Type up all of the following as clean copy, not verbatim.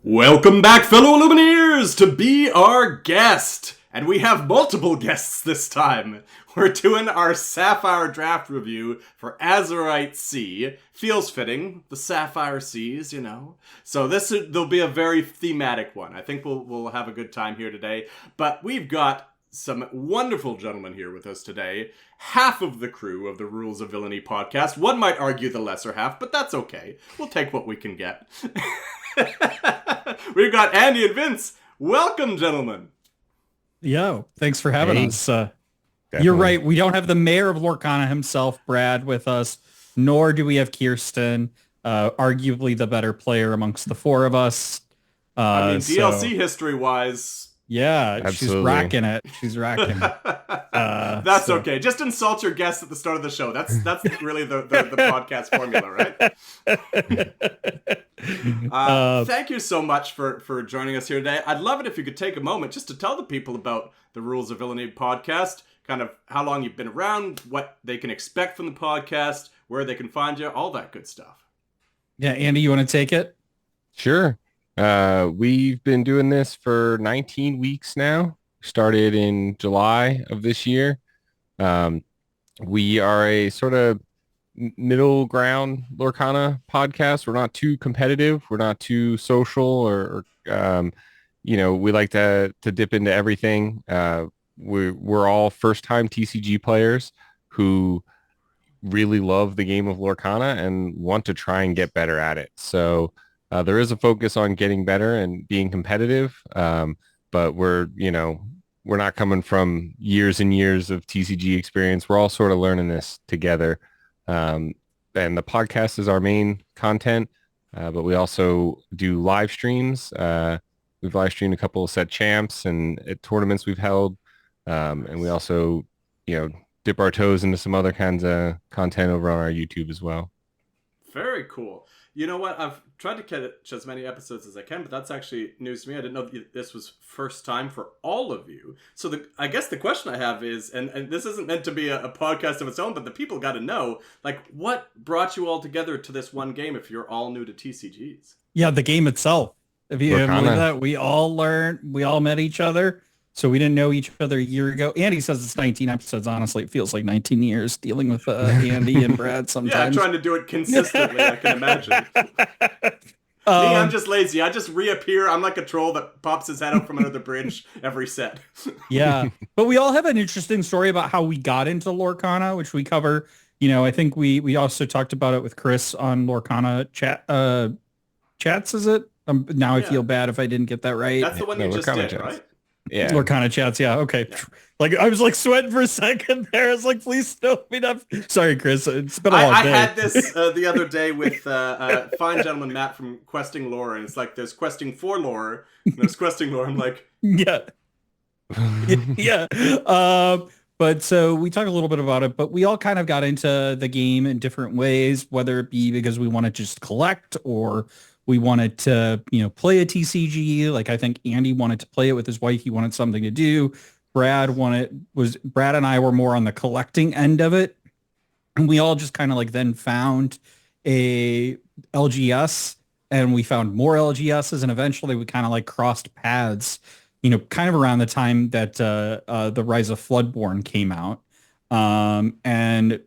Welcome back, fellow Illumineers, to be our guest. And we have multiple guests this time. We're doing our Sapphire draft review for Azurite C. Feels fitting, the Sapphire Seas, you know. So there'll be a very thematic one. I think we'll have a good time here today. But we've got some wonderful gentlemen here with us today. Half of the crew of the Rules of Villainy podcast. One might argue the lesser half, but that's okay. We'll take what we can get. We've got Andy and Vince. Welcome, gentlemen. Yo, thanks for having us. You're right. We don't have the mayor of Lorcana himself, Brad, with us, nor do we have Kirsten, arguably the better player amongst the four of us. I mean, DLC history-wise... Yeah, Absolutely. She's racking it. She's racking it. That's okay. Just insult your guests at the start of the show. That's really the podcast formula, right? Thank you so much for joining us here today. I'd love it if you could take a moment just to tell the people about the Rules of Villainy podcast, kind of how long you've been around, what they can expect from the podcast, where they can find you, all that good stuff. Yeah, Andy, you want to take it? Sure. We've been doing this for 19 weeks now. Started in July of this year. We are a sort of middle ground Lorcana podcast. We're not too competitive. We're not too social or we like to dip into everything. We're all first time TCG players who really love the game of Lorcana and want to try and get better at it. So there is a focus on getting better and being competitive, but we're not coming from years and years of TCG experience. We're all sort of learning this together. And the podcast is our main content, but we also do live streams. We've live streamed a couple of set champs and at tournaments we've held. And we also, dip our toes into some other kinds of content over on our YouTube as well. Very cool. You know what? I've tried to catch as many episodes as I can, but that's actually news to me. I didn't know this was first time for all of you. So I guess the question I have is, and this isn't meant to be a podcast of its own, but the people got to know, what brought you all together to this one game if you're all new to TCGs? Yeah, the game itself. If you believe that, we all met each other. So we didn't know each other a year ago. Andy says it's 19 episodes. Honestly, it feels like 19 years dealing with Andy and Brad sometimes. Yeah, I'm trying to do it consistently, I can imagine. Me, I'm just lazy. I just reappear. I'm like a troll that pops his head up from under the bridge every set. Yeah, but we all have an interesting story about how we got into Lorcana, which we cover. I think we also talked about it with Chris on Lorcana chats, is it? Now I feel bad if I didn't get that right. That's the one you just did, chats. Right? Yeah. Lorcana chats, yeah, okay. Yeah. I was sweating for a second there. I was please don't beat up. Sorry, Chris. It's been a long day. I had this the other day with fine gentleman Matt from Questing Lore, and it's there's questing for lore, and there's questing lore. I'm like, yeah. Yeah. But so we talked a little bit about it, but we all kind of got into the game in different ways, whether it be because we want to just collect or we wanted to, play a TCG. I think Andy wanted to play it with his wife. He wanted something to do. Brad and I were more on the collecting end of it. And we all just kind of then found a LGS and we found more LGSs. And eventually we kind of crossed paths, kind of around the time that the Rise of Floodborn came out. And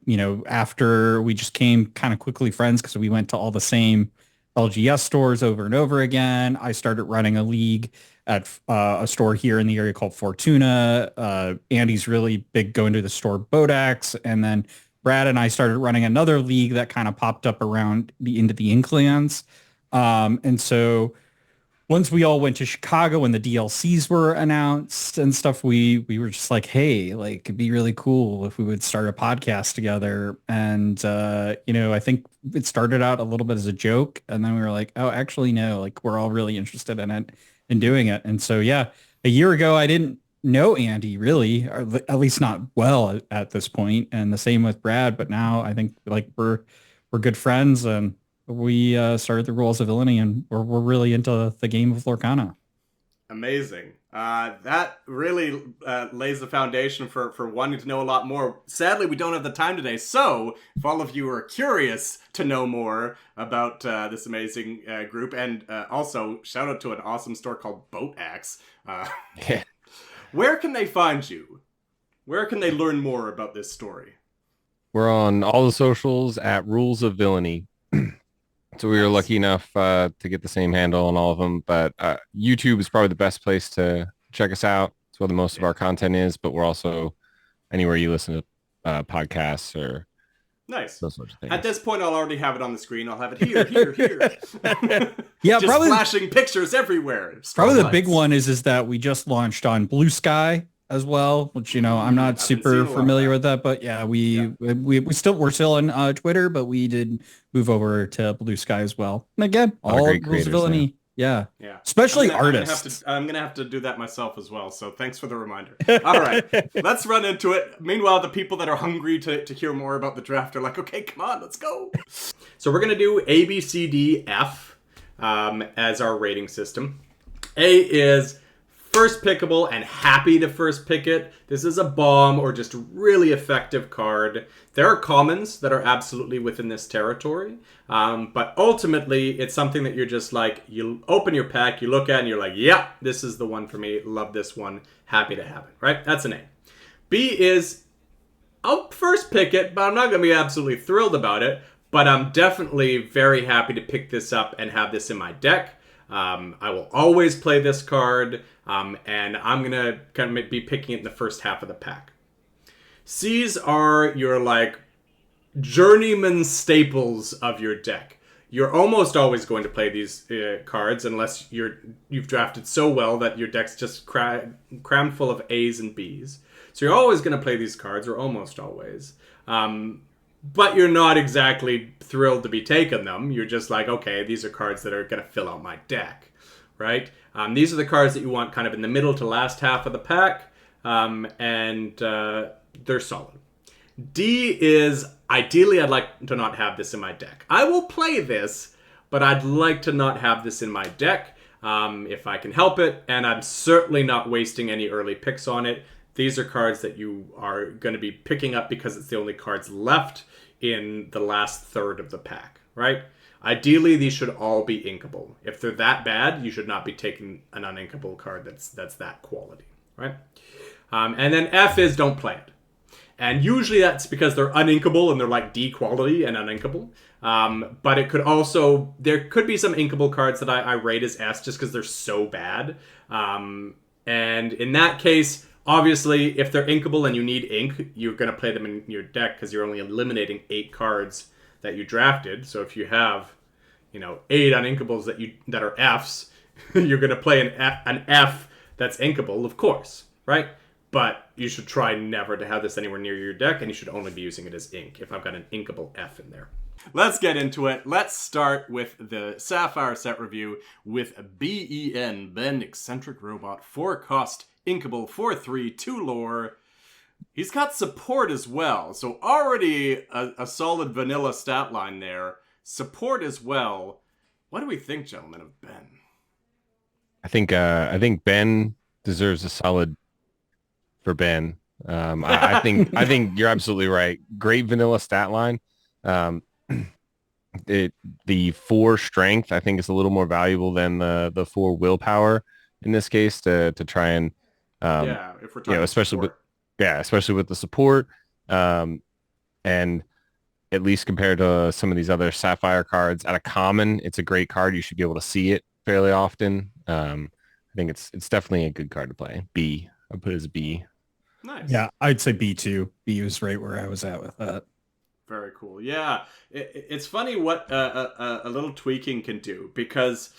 after we just came kind of quickly friends because we went to all the same LGS stores over and over again. I started running a league at a store here in the area called Fortuna. Andy's really big going to the store Bodax. And then Brad and I started running another league that kind of popped up around into the Inklands. And so once we all went to Chicago and the DLCs were announced and stuff, we were just hey, it'd be really cool if we would start a podcast together. And, I think it started out a little bit as a joke. And then we were oh, actually, no, we're all really interested in it and doing it. And so, yeah, a year ago, I didn't know Andy really, or at least not well at this point. And the same with Brad. But now I think we're good friends and we started the Rules of Villainy, and we're really into the game of Lorcana. Amazing. That really lays the foundation for wanting to know a lot more. Sadly, we don't have the time today, so if all of you are curious to know more about this amazing group, and also shout out to an awesome store called Boat Axe, Yeah. where can they find you? Where can they learn more about this story? We're on all the socials at Rules of Villainy. So we were lucky enough to get the same handle on all of them, but YouTube is probably the best place to check us out. It's where the most of our content is, but we're also anywhere you listen to podcasts or Nice. those sorts of things. At this point, I'll already have it on the screen. I'll have it here. Yeah, just probably flashing pictures everywhere. Probably the Lights. big one is that we just launched on Blue Sky as well, which I'm not I've been seeing super a lot of familiar that. with that, but yeah, we're still on Twitter, but we did move over to Blue Sky as well. And again, A lot of all great Rules of creators Villainy, yeah, Yeah. especially I'm gonna artists. I'm gonna have to do that myself as well. So thanks for the reminder. All right, let's run into it. Meanwhile, the people that are hungry to hear more about the draft are like, okay, come on, let's go. So we're gonna do A, B, C, D, F as our rating system. A is first pickable and happy to first pick it. This is a bomb or just really effective card. There are commons that are absolutely within this territory. But ultimately, it's something that you're just like, you open your pack, you look at it, and you're like, yeah, this is the one for me. Love this one. Happy to have it, right? That's an A. B is, I'll first pick it, but I'm not going to be absolutely thrilled about it. But I'm definitely very happy to pick this up and have this in my deck. I will always play this card, and I'm going to kind of be picking it in the first half of the pack. C's are your, like, journeyman staples of your deck. You're almost always going to play these cards unless you've drafted so well that your deck's just crammed full of A's and B's. So you're always going to play these cards, or almost always. But you're not exactly thrilled to be taking them. You're just like, okay, these are cards that are going to fill out my deck, right? These are the cards that you want kind of in the middle to last half of the pack, and they're solid. D is, ideally, I'd like to not have this in my deck. I will play this, but I'd like to not have this in my deck if I can help it, and I'm certainly not wasting any early picks on it. These are cards that you are going to be picking up because it's the only cards left in the last third of the pack, right? Ideally, these should all be inkable. If they're that bad, you should not be taking an uninkable card that's that quality, right? And then F is don't play it. And usually that's because they're uninkable and they're like D quality and uninkable. But it could also, there could be some inkable cards that I rate as S just because they're so bad. And in that case, obviously, if they're inkable and you need ink, you're going to play them in your deck because you're only eliminating 8 cards that you drafted. So if you have, 8 uninkables that are Fs, you're going to play an F that's inkable, of course, right? But you should try never to have this anywhere near your deck, and you should only be using it as ink if I've got an inkable F in there. Let's get into it. Let's start with the Sapphire set review with Ben, Eccentric Robot, 4-cost, inkable, 4/3, 2 lore. He's got support as well, so already a solid vanilla stat line there. Support as well. What do we think, gentlemen, of Ben? I think Ben deserves a solid for Ben. I think you're absolutely right. Great vanilla stat line. The 4 strength I think is a little more valuable than the 4 willpower in this case to try and if we're talking especially support. with the support, and at least compared to some of these other Sapphire cards at a common, it's a great card. You should be able to see it fairly often. I think it's definitely a good card to play. B, I'll put it as B. Nice. Yeah, I'd say B2. B was right where I was at with that. Very cool. Yeah, it's funny what a little tweaking can do, because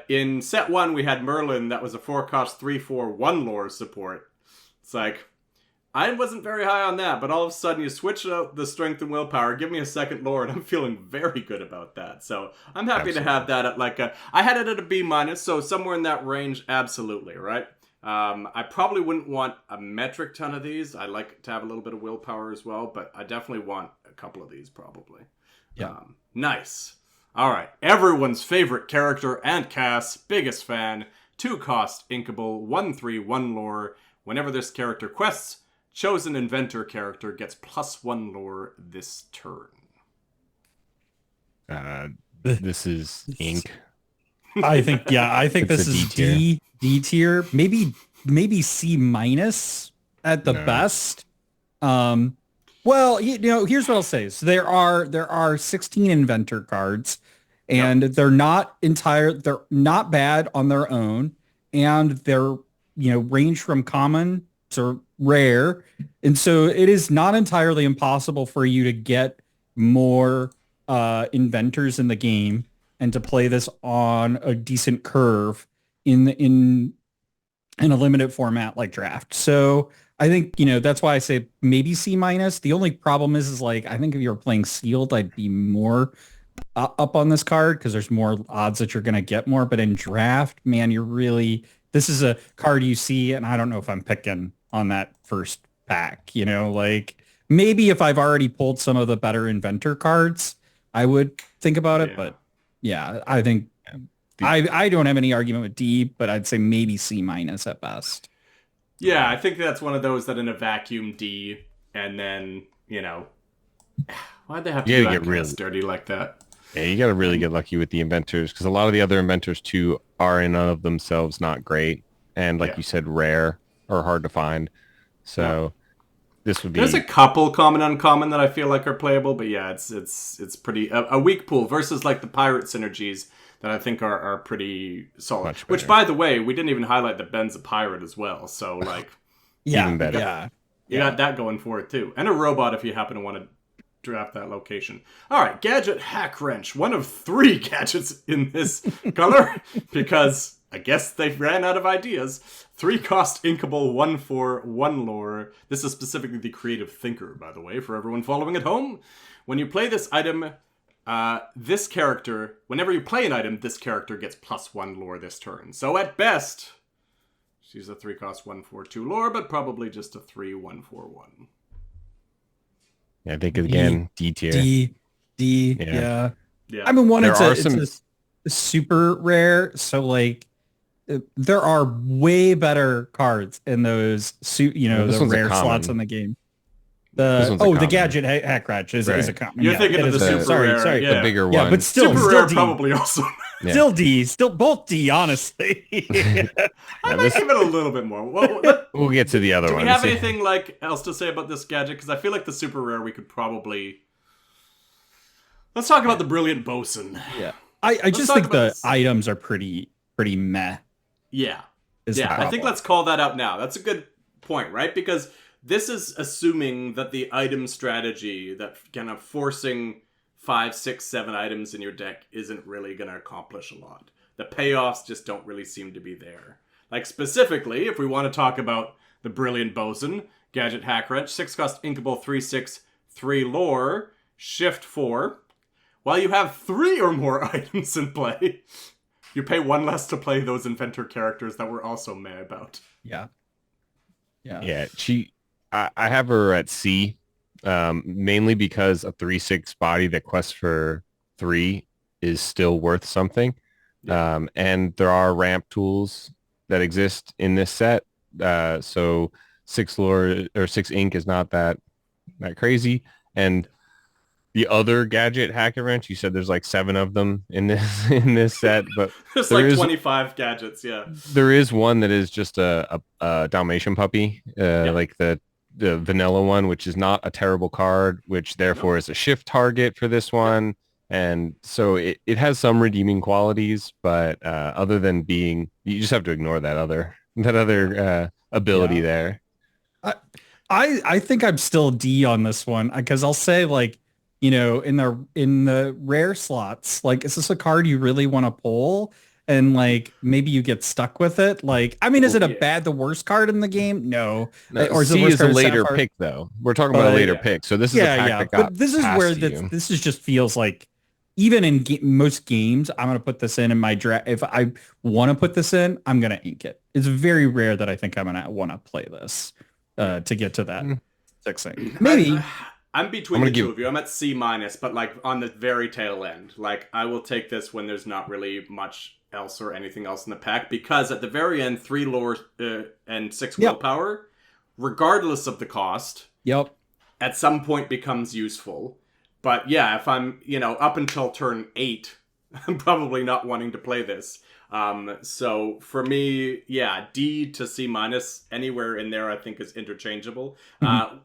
in set 1 we had Merlin that was a 4-cost 3/4 1 lore support. It's like, I wasn't very high on that, but all of a sudden you switch out the strength and willpower, give me a second lore, and I'm feeling very good about that. So I'm happy to have that at I had it at a B-, so somewhere in that range, absolutely, right? I probably wouldn't want a metric ton of these. I like to have a little bit of willpower as well, but I definitely want a couple of these probably. Yeah. Nice. All right. Everyone's favorite character and Cass, biggest fan, 2-cost inkable 1/3/1 lore. Whenever this character quests, chosen inventor character gets +1 lore this turn. This is ink. I think this is D tier, maybe C minus at the best. Well, here's what I'll say. So there are 16 inventor cards, and they're not bad on their own, and they're range from common to rare, and so it is not entirely impossible for you to get more inventors in the game and to play this on a decent curve in a limited format like draft. So I think, that's why I say maybe C minus. The only problem is like, I think if you were playing sealed, I'd be more up on this card because there's more odds that you're going to get more. But in draft, man, this is a card you see, and I don't know if I'm picking on that first pack, like maybe if I've already pulled some of the better inventor cards, I would think about it. But yeah, I think I don't have any argument with D, but I'd say maybe C minus at best. Yeah, I think that's one of those that in a vacuum D, and then, why'd they have to get real dirty like that? Yeah, you got to really get lucky with the inventors, because a lot of the other inventors, too, are in and of themselves not great. And like you said, rare or hard to find. So this would be... There's a couple common uncommon that I feel like are playable, but yeah, it's pretty... A weak pool versus like the pirate synergies that I think are pretty solid. Which, by the way, we didn't even highlight that Ben's a pirate as well. So, like... even better. Yeah. You got that going for it, too. And a robot if you happen to want to draft that location. All right, Gadget Hack Wrench. One of 3 gadgets in this color, because I guess they ran out of ideas. 3-cost inkable 1/4/1 lore. This is specifically the creative thinker, by the way, for everyone following at home. When you play this item, whenever you play an item, this character gets +1 lore this turn. So at best, she's a 3-cost 1/4/2 lore, but probably just a 3/1/4/1. Yeah, I think again, D tier. D. Yeah. I mean, it's a super rare, so like there are way better cards in those the rare slots in the game. The Gadget Hack Wrench is a common. You're thinking of the super rare. Sorry, the bigger one. Yeah, but still rare D. probably also. Still D, still both D, honestly. I might give it a little bit more. We'll get to the other one. Do we have anything else to say about this gadget? Because I feel like the super rare we could probably... Let's talk about the Brilliant Bosun. Yeah. I just think the items are pretty meh. Yeah. I think let's call that out now. That's a good point, right? Because this is assuming that the item strategy, that kind of forcing 5, 6, 7 items in your deck isn't really going to accomplish a lot. The payoffs just don't really seem to be there. Like specifically, if we want to talk about the Brilliant Bosun, Gadget Hack Wrench, 6-cost inkable 3/6/3 lore, shift 4. While you have 3 or more items in play, you pay 1 less to play those inventor characters that we're also meh about. Yeah. I have her at C, mainly because a 3/6 body that quests for 3 is still worth something. Yeah. And there are ramp tools that exist in this set. So 6 lore or 6 ink is not that crazy. And the other Gadget Hack Wrench, you said there's like 7 of them in this set, but there's like 25 gadgets. Yeah, there is one that is just a Dalmatian puppy, like the vanilla one, which is not a terrible card, which therefore is a shift target for this one. And so it has some redeeming qualities, but other than being, you just have to ignore that other ability there. I think I'm still D on this one because I'll say like, in the rare slots, like, is this a card you really want to pull? And like, maybe you get stuck with it. Like, I mean, is it the worst card in the game? No. Or is it a later pick though? We're talking about a later pick. So this is a pack that got but this is where this is just feels like, even in most games, I'm going to put this in my draft. If I want to put this in, I'm going to ink it. It's very rare that I think I'm going to want to play this to get to that 6 thing. Maybe. I'm between the two of you. I'm at C-, but like on the very tail end. Like I will take this when there's not really much else or anything else in the pack, because at the very end, 3 lore and 6 willpower, regardless of the cost, at some point becomes useful. But yeah, if I'm, up until turn 8, I'm probably not wanting to play this. So for me, yeah, D to C minus, anywhere in there I think is interchangeable.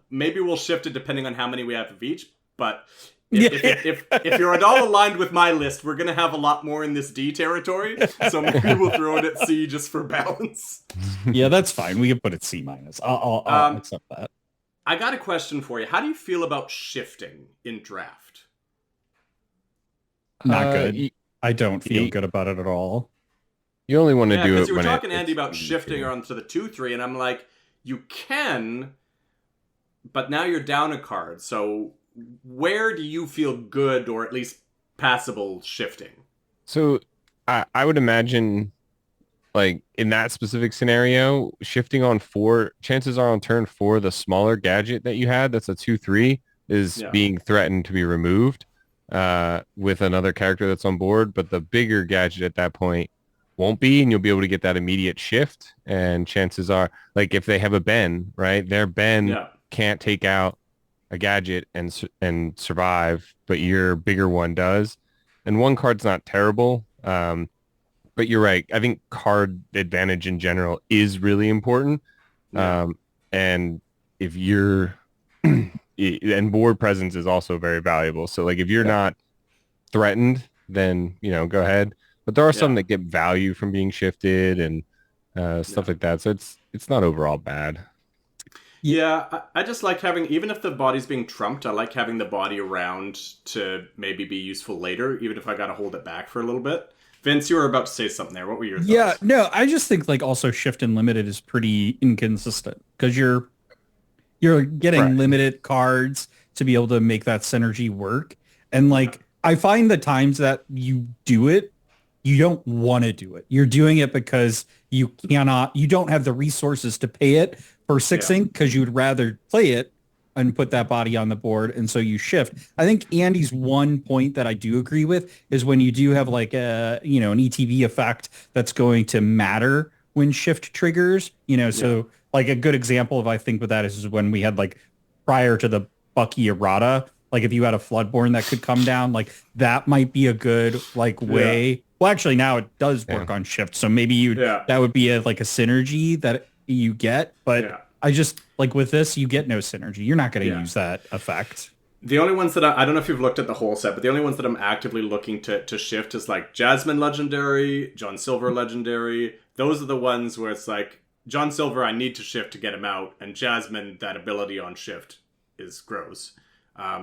Maybe we'll shift it depending on how many we have of each, but if you're at all aligned with my list, we're going to have a lot more in this D territory, so maybe we'll throw it at C just for balance. Yeah, that's fine. We can put it C minus. I'll accept that. I got a question for you. How do you feel about shifting in draft? Not good. I don't feel good about it at all. You only want to do it when you were talking, Andy, about shifting onto the 2/3, and I'm like, you can, but now you're down a card, so where do you feel good or at least passable shifting? So I would imagine, like, in that specific scenario, shifting on 4, chances are on turn 4, the smaller gadget that you had, that's a 2/3, is being threatened to be removed with another character that's on board, but the bigger gadget at that point won't be, and you'll be able to get that immediate shift. And chances are, like, if they have a Ben, right, their Ben can't take out a gadget and survive, but your bigger one does. And one card's not terrible, but you're right. I think card advantage in general is really important. And if you're and board presence is also very valuable. So like if you're not threatened, then go ahead. But there are some that get value from being shifted and stuff like that. So it's not overall bad. Yeah, I just like having, even if the body's being trumped, I like having the body around to maybe be useful later, even if I got to hold it back for a little bit. Vince, you were about to say something there. What were your thoughts? Yeah, no, I just think like also shift and limited is pretty inconsistent because you're getting limited cards to be able to make that synergy work. And like, I find the times that you do it, you don't want to do it. You're doing it because you don't have the resources to pay it for 6ing because you would rather play it and put that body on the board. And so you shift. I think Andy's one point that I do agree with is when you do have like an ETB effect that's going to matter when shift triggers, so like a good example of, I think with that is when we had like prior to the Bucky errata, like if you had a Floodborn that could come down, like that might be a good like way. Well, actually now it does work on shift. So maybe that would be like a synergy that you get, but I just like with this, you get no synergy. You're not going to use that effect. The only ones that I don't know if you've looked at the whole set, but the only ones that I'm actively looking to shift is like Jasmine Legendary, John Silver Legendary. Those are the ones where it's like John Silver, I need to shift to get him out, and Jasmine, that ability on shift is gross.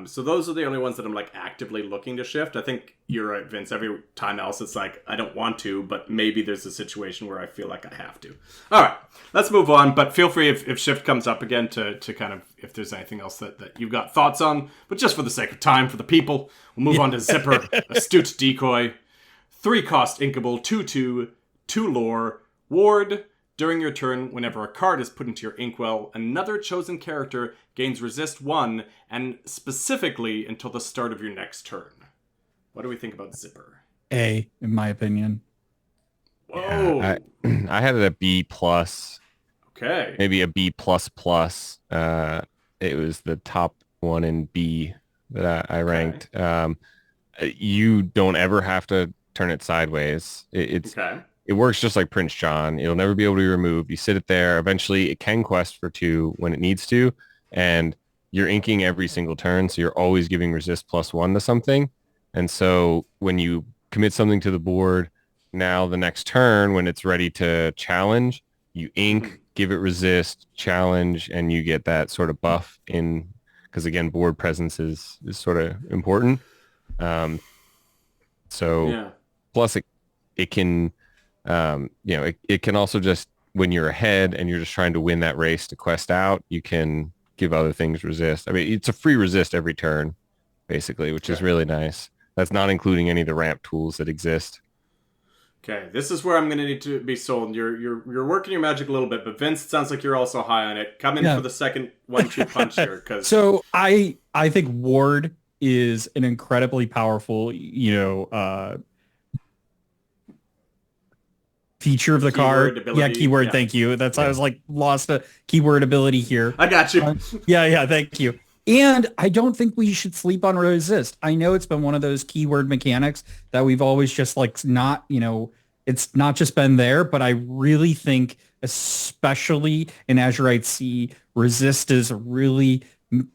So those are the only ones that I'm like actively looking to shift. I think you're right, Vince. Every time else, it's like I don't want to, but maybe there's a situation where I feel like I have to. All right, let's move on. But feel free if shift comes up again to kind of, if there's anything else that you've got thoughts on. But just for the sake of time for the people, we'll move on to Zipper, Astute Decoy, 3-cost inkable, 2/2, 2 lore, ward. During your turn, whenever a card is put into your inkwell, another chosen character gains resist 1, and specifically until the start of your next turn. What do we think about Zipper? A, in my opinion. Whoa. Yeah, I had it a B plus. Okay. Maybe a B plus plus. It was the top one in B that I ranked. You don't ever have to turn it sideways. It works just like Prince John. It'll never be able to be removed. You sit it there. Eventually, it can quest for 2 when it needs to, and you're inking every single turn, so you're always giving resist +1 to something. And so when you commit something to the board, now the next turn, when it's ready to challenge, you ink, give it resist, challenge, and you get that sort of buff in, because again, board presence is sort of important. Plus it can... it can also just, when you're ahead and you're just trying to win that race to quest out, you can give other things resist. I mean, it's a free resist every turn, basically, which is really nice. That's not including any of the ramp tools that exist. Okay, this is where I'm going to need to be sold. You're working your magic a little bit, but Vince, it sounds like you're also high on it. Come in for the second 1-2 punch here. So I think ward is an incredibly powerful, feature of the Keyword card. ability, Keyword. yeah. Thank you. I was like lost a keyword ability here. I got you. Thank you. And I don't think we should sleep on resist. I know it's been one of those keyword mechanics that we've always just like not, it's not just been there, but I really think, especially in Azurite C, resist is really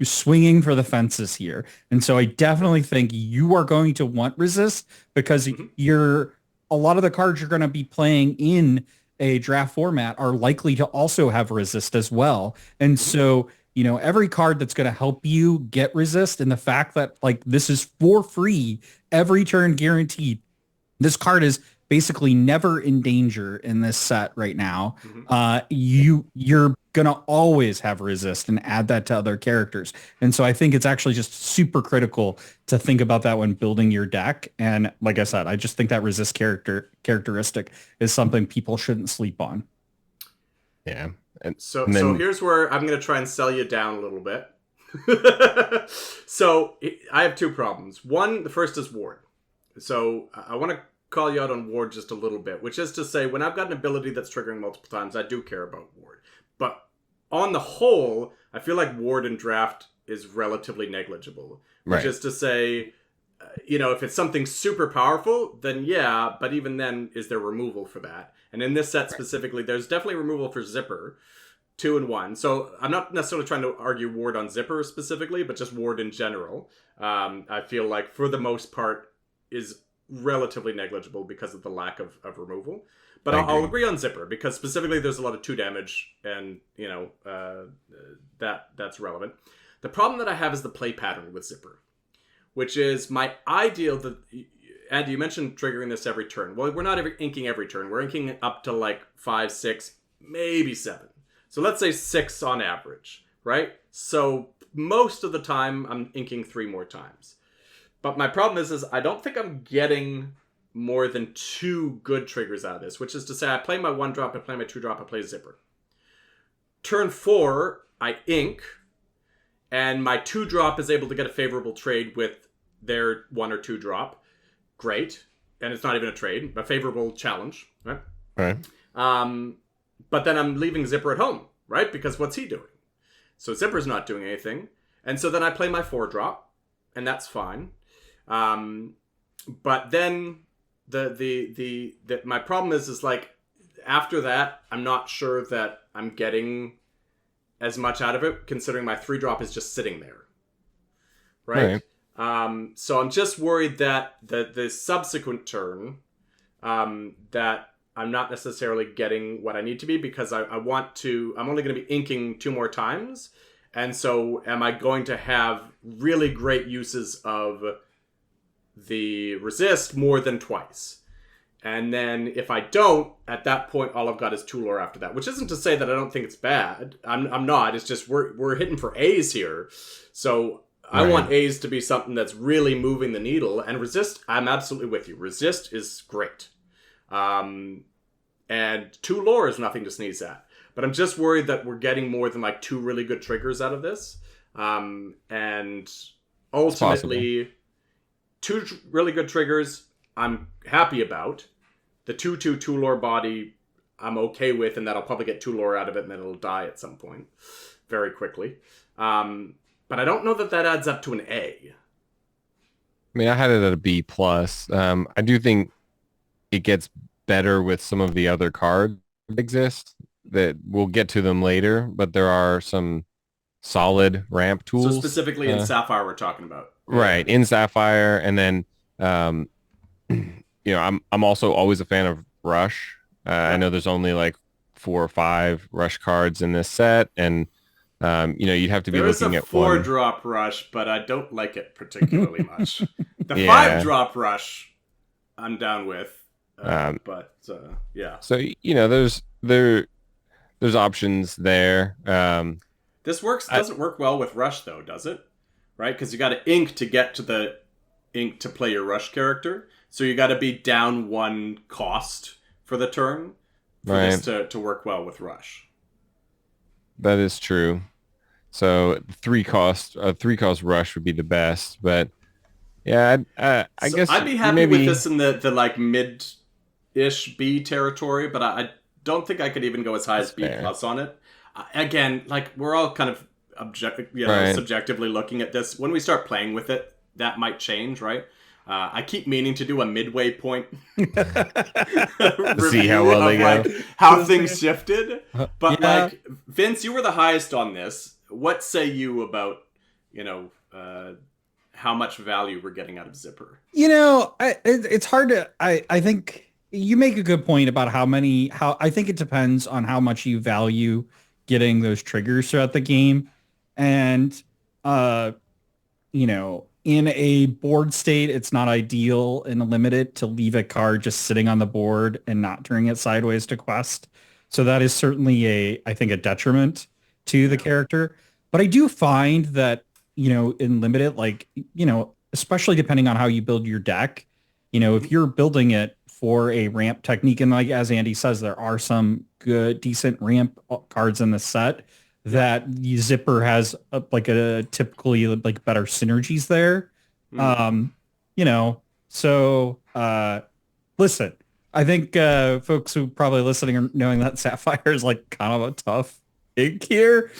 swinging for the fences here. And so I definitely think you are going to want resist because a lot of the cards you're going to be playing in a draft format are likely to also have resist as well. And so, every card that's going to help you get resist, and the fact that like this is for free, every turn guaranteed. This card is basically never in danger in this set right now. You're going to always have resist and add that to other characters. And so I think it's actually just super critical to think about that when building your deck. And like I said, I just think that resist characteristic is something people shouldn't sleep on. Yeah. So here's where I'm going to try and sell you down a little bit. So I have two problems. One, the first is Ward. So I want to call you out on Ward just a little bit, which is to say when I've got an ability that's triggering multiple times, I do care about Ward. But on the whole, I feel like Ward in draft is relatively negligible. Which is to say, if it's something super powerful, then yeah, but even then, is there removal for that? And in this set specifically, there's definitely removal for Zipper, 2 and 1. So I'm not necessarily trying to argue Ward on Zipper specifically, but just Ward in general. I feel like for the most part is relatively negligible because of the lack of removal. But I'll agree on Zipper because specifically there's a lot of 2 damage and, that's relevant. The problem that I have is the play pattern with Zipper, which is my ideal. Andy, you mentioned triggering this every turn. Well, we're not inking every turn. We're inking up to like 5, 6, maybe 7. So let's say 6 on average, right? So most of the time I'm inking 3 more times. But my problem is I don't think I'm getting more than 2 good triggers out of this, which is to say I play my 1 drop, I play my 2 drop, I play Zipper. Turn 4, I ink, and my 2 drop is able to get a favorable trade with their 1 or 2 drop. Great. And it's not even a trade, a favorable challenge, right? Right. But then I'm leaving Zipper at home, right? Because what's he doing? So Zipper's not doing anything. And so then I play my 4 drop, and that's fine. But then my problem is like after that, I'm not sure that I'm getting as much out of it, considering my 3 drop is just sitting there. Right? So I'm just worried that the subsequent turn, that I'm not necessarily getting what I need to be because I'm only going to be inking 2 more times. And so am I going to have really great uses of the resist more than twice? And then if I don't, at that point, all I've got is 2 lore after that, which isn't to say that I don't think it's bad. I'm not. It's just we're hitting for A's here. So I want A's to be something that's really moving the needle. And resist, I'm absolutely with you. Resist is great. And 2 lore is nothing to sneeze at. But I'm just worried that we're getting more than like 2 really good triggers out of this. And ultimately, 2 really good triggers I'm happy about. The 2/2 lore body I'm okay with, and that I'll probably get 2 lore out of it and then it'll die at some point very quickly. But I don't know that adds up to an A. I mean, I had it at a B+. I do think it gets better with some of the other cards that exist. That we'll get to them later, but there are some solid ramp tools. So specifically in Sapphire we're talking about. Right, in Sapphire, and then I'm also always a fan of Rush. I know there's only like 4 or 5 Rush cards in this set, and you'd have to be looking at 4 one. drop Rush, but I don't like it particularly much. The 5 drop Rush I'm down with. Yeah. So there's options there. This doesn't work well with Rush though, does it? Right? Because you got to ink to get to the ink to play your Rush character. So you got to be down 1 cost for the turn for this to work well with Rush. That is true. So 3 cost Rush would be the best, but yeah, I guess I'd be happy with this in the like mid ish B territory, but I don't think I could even go as high as B plus on it. Again, like we're all kind of subjectively looking at this. When we start playing with it, that might change, right? I keep meaning to do a midway point see how well they go, how things shifted. But like Vince, you were the highest on this. What say you about how much value we're getting out of Zipper? It's hard to. I think you make a good point about how I think it depends on how much you value getting those triggers throughout the game, and in a board state, it's not ideal in a limited to leave a card just sitting on the board and not turning it sideways to quest. So that is certainly I think a detriment to the character. But I do find that, in limited, especially depending on how you build your deck, if you're building it for a ramp technique, and like as Andy says, there are some good, decent ramp cards in the set, that the Zipper has typically better synergies there. So listen, I think folks who probably listening are knowing that Sapphire is kind of a tough ink here.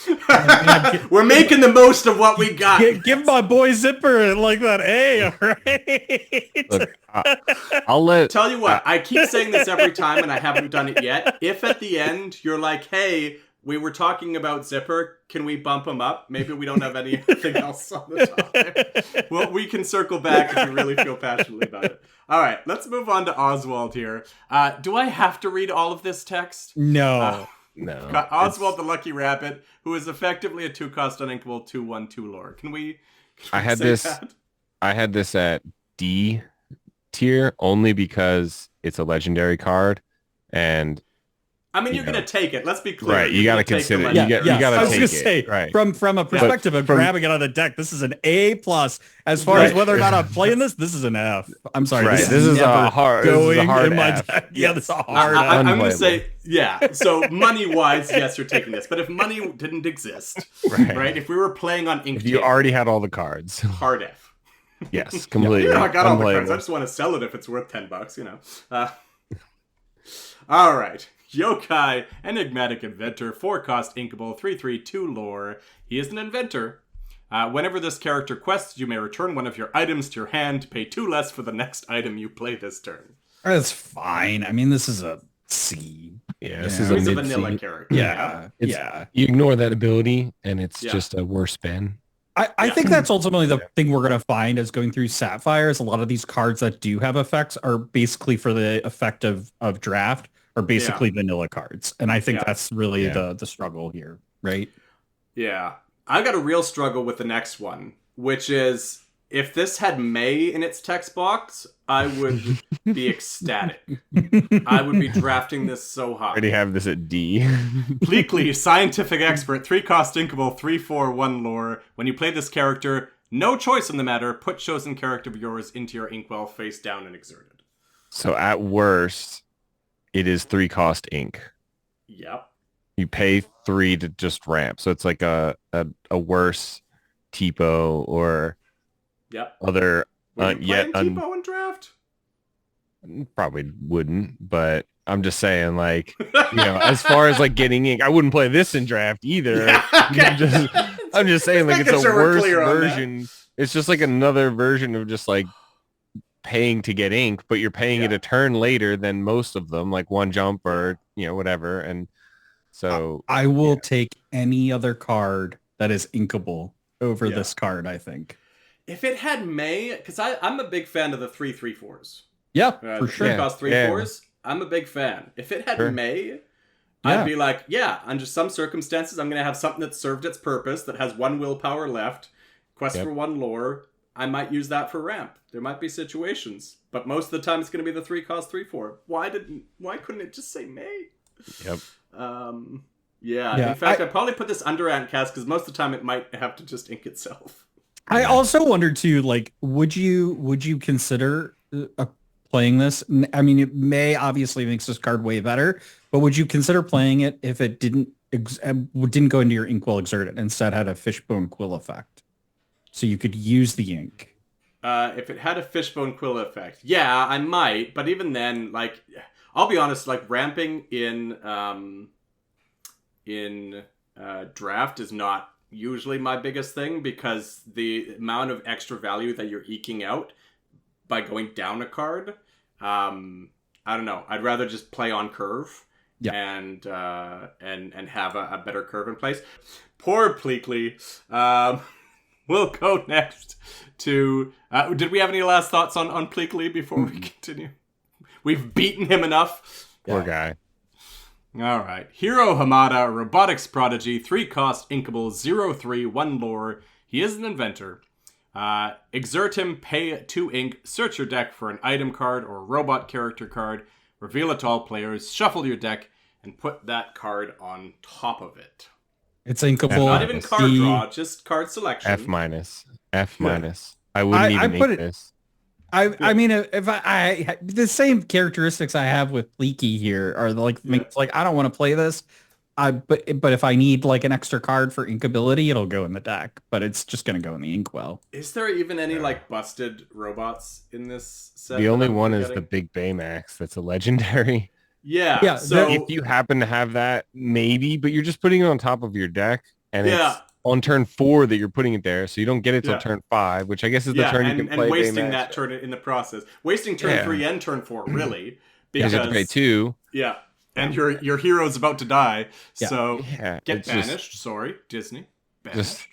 We're making the most of what we got. Give my boy Zipper that A, all right? Look, I'll tell you what, I keep saying this every time and I haven't done it yet. If at the end you're like, hey, we were talking about Zipper, can we bump him up? Maybe we don't have anything else on the topic. Well, we can circle back if you really feel passionately about it. All right, let's move on to Oswald here. Do I have to read all of this text? No. No. Oswald the Lucky Rabbit, who is effectively a 2-cost uninkable 2/1/2 lore. Can we I had this at D tier only because it's a legendary card, and I mean, you're going to take it. Let's be clear. Right, you got to consider it. You got to take it. I was going to say, right. From a perspective of grabbing it on the deck, this is an A+. As far as whether or not I'm playing this is an F. I'm sorry. Right. This is a hard in my F. deck. Yeah, this is a hard F. I'm going to say, so money-wise, yes, you're taking this. But if money didn't exist, right? If we were playing on Ink, if you already had all the cards. Hard F. Yes, completely. I got all the cards. I just want to sell it if it's worth $10, All right. Yokai, enigmatic inventor, 4-cost inkable, 3/3/2 lore. He is an inventor. Whenever this character quests, you may return one of your items to your hand. Pay 2 less for the next item you play this turn. That's fine. I mean, this is a C. Yeah, this is a vanilla character. Yeah. You ignore that ability, and it's just a worse spin. I think that's ultimately the thing we're going to find as going through Sapphire is a lot of these cards that do have effects are basically for the effect of draft. Are basically vanilla cards. And I think that's really the struggle here, right? Yeah. I got a real struggle with the next one, which is if this had May in its text box, I would be ecstatic. I would be drafting this so high. I already have this at D. Pleakley, scientific expert, 3-cost inkable, 3/4/1 lore. When you play this character, no choice in the matter, put chosen character of yours into your inkwell face down and exerted. So at worst, it is 3-cost ink. Yep. You pay 3 to just ramp. So it's like a worse Tipo or other Tipo in draft? Probably wouldn't, but I'm just saying as far as getting ink, I wouldn't play this in draft either. Okay. I'm just saying it's a worse version. It's just another version of just paying to get ink, but you're paying it a turn later than most of them, like 1 jump or whatever. And so I will take any other card that is inkable over this card, I think. If it had May, because I'm a big fan of the 3/3/4s. Yeah, for sure. 3-cost 3/4s. I'm a big fan. If it had May, I'd be like, under some circumstances, I'm going to have something that served its purpose, that has 1 willpower left, quest for 1 lore. I might use that for ramp. There might be situations, but most of the time it's going to be the 3-cost 3/4. Why couldn't it just say May? Yep. In fact, I'd probably put this under Antcast because most of the time it might have to just ink itself. I also wonder too, would you consider playing this? I mean, it May obviously makes this card way better, but would you consider playing it if it didn't go into your inkwell exerted, instead had a fishbone quill effect? So you could use the ink. If it had a fishbone quill effect, I might. But even then, I'll be honest, like ramping in draft is not usually my biggest thing, because the amount of extra value that you're eking out by going down a card, I don't know. I'd rather just play on curve. Yeah. And have a better curve in place. Poor Pleakley. We'll go next to... did we have any last thoughts on Pleakley before we continue? We've beaten him enough. Poor guy. All right. Hiro Hamada, robotics prodigy, 3-cost, inkable, 0/3, 1 lore. He is an inventor. Exert him, pay 2 ink, search your deck for an item card or robot character card, reveal it to all players, shuffle your deck, and put that card on top of it. It's inkable. Not even card draw, just card selection. F minus. I wouldn't even ink this. I mean, if I the same characteristics I have with Leaky here are like, it's like I don't want to play this. But if I need like an extra card for inkability, it'll go in the deck. But it's just gonna go in the inkwell. Is there even any like busted robots in this set? The only one is the Big Baymax. That's a legendary. Yeah. So if you happen to have that, maybe, but you're just putting it on top of your deck, and it's on turn 4 that you're putting it there, so you don't get it till turn 5, which I guess is the turn you can play. And wasting Baymax. that turn in the process, wasting turn 3 and turn 4, really, because you have to pay 2. Yeah, and your hero's about to die, so get banished. Sorry, Disney. Banished.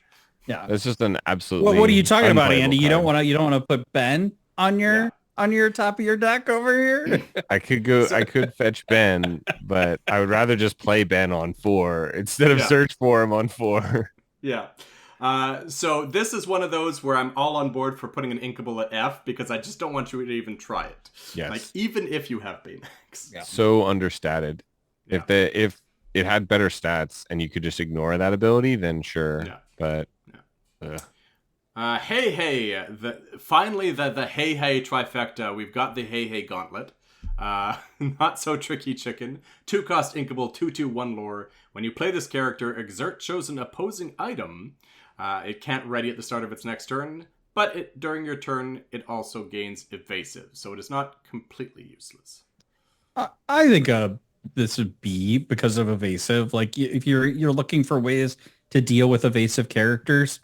It's just an absolutely. Well, what are you talking about, Andy? card. You don't want to put Ben on your top of your deck over here? I could fetch Ben, but I would rather just play Ben on 4 instead of search for him on 4. Yeah. So this is one of those where I'm all on board for putting an inkable at F, because I just don't want you to even try it. Yes. Like, even if you have Baymax. Yeah. So understated. Yeah. If it had better stats and you could just ignore that ability, then sure. Yeah. But finally the hey trifecta. We've got the hey gauntlet. Not so tricky chicken. 2-cost inkable, 2/2, 1 lore. When you play this character, exert chosen opposing item. It can't ready at the start of its next turn, but during your turn, it also gains evasive, so it is not completely useless. I think this would be because of evasive. Like if you're looking for ways to deal with evasive characters,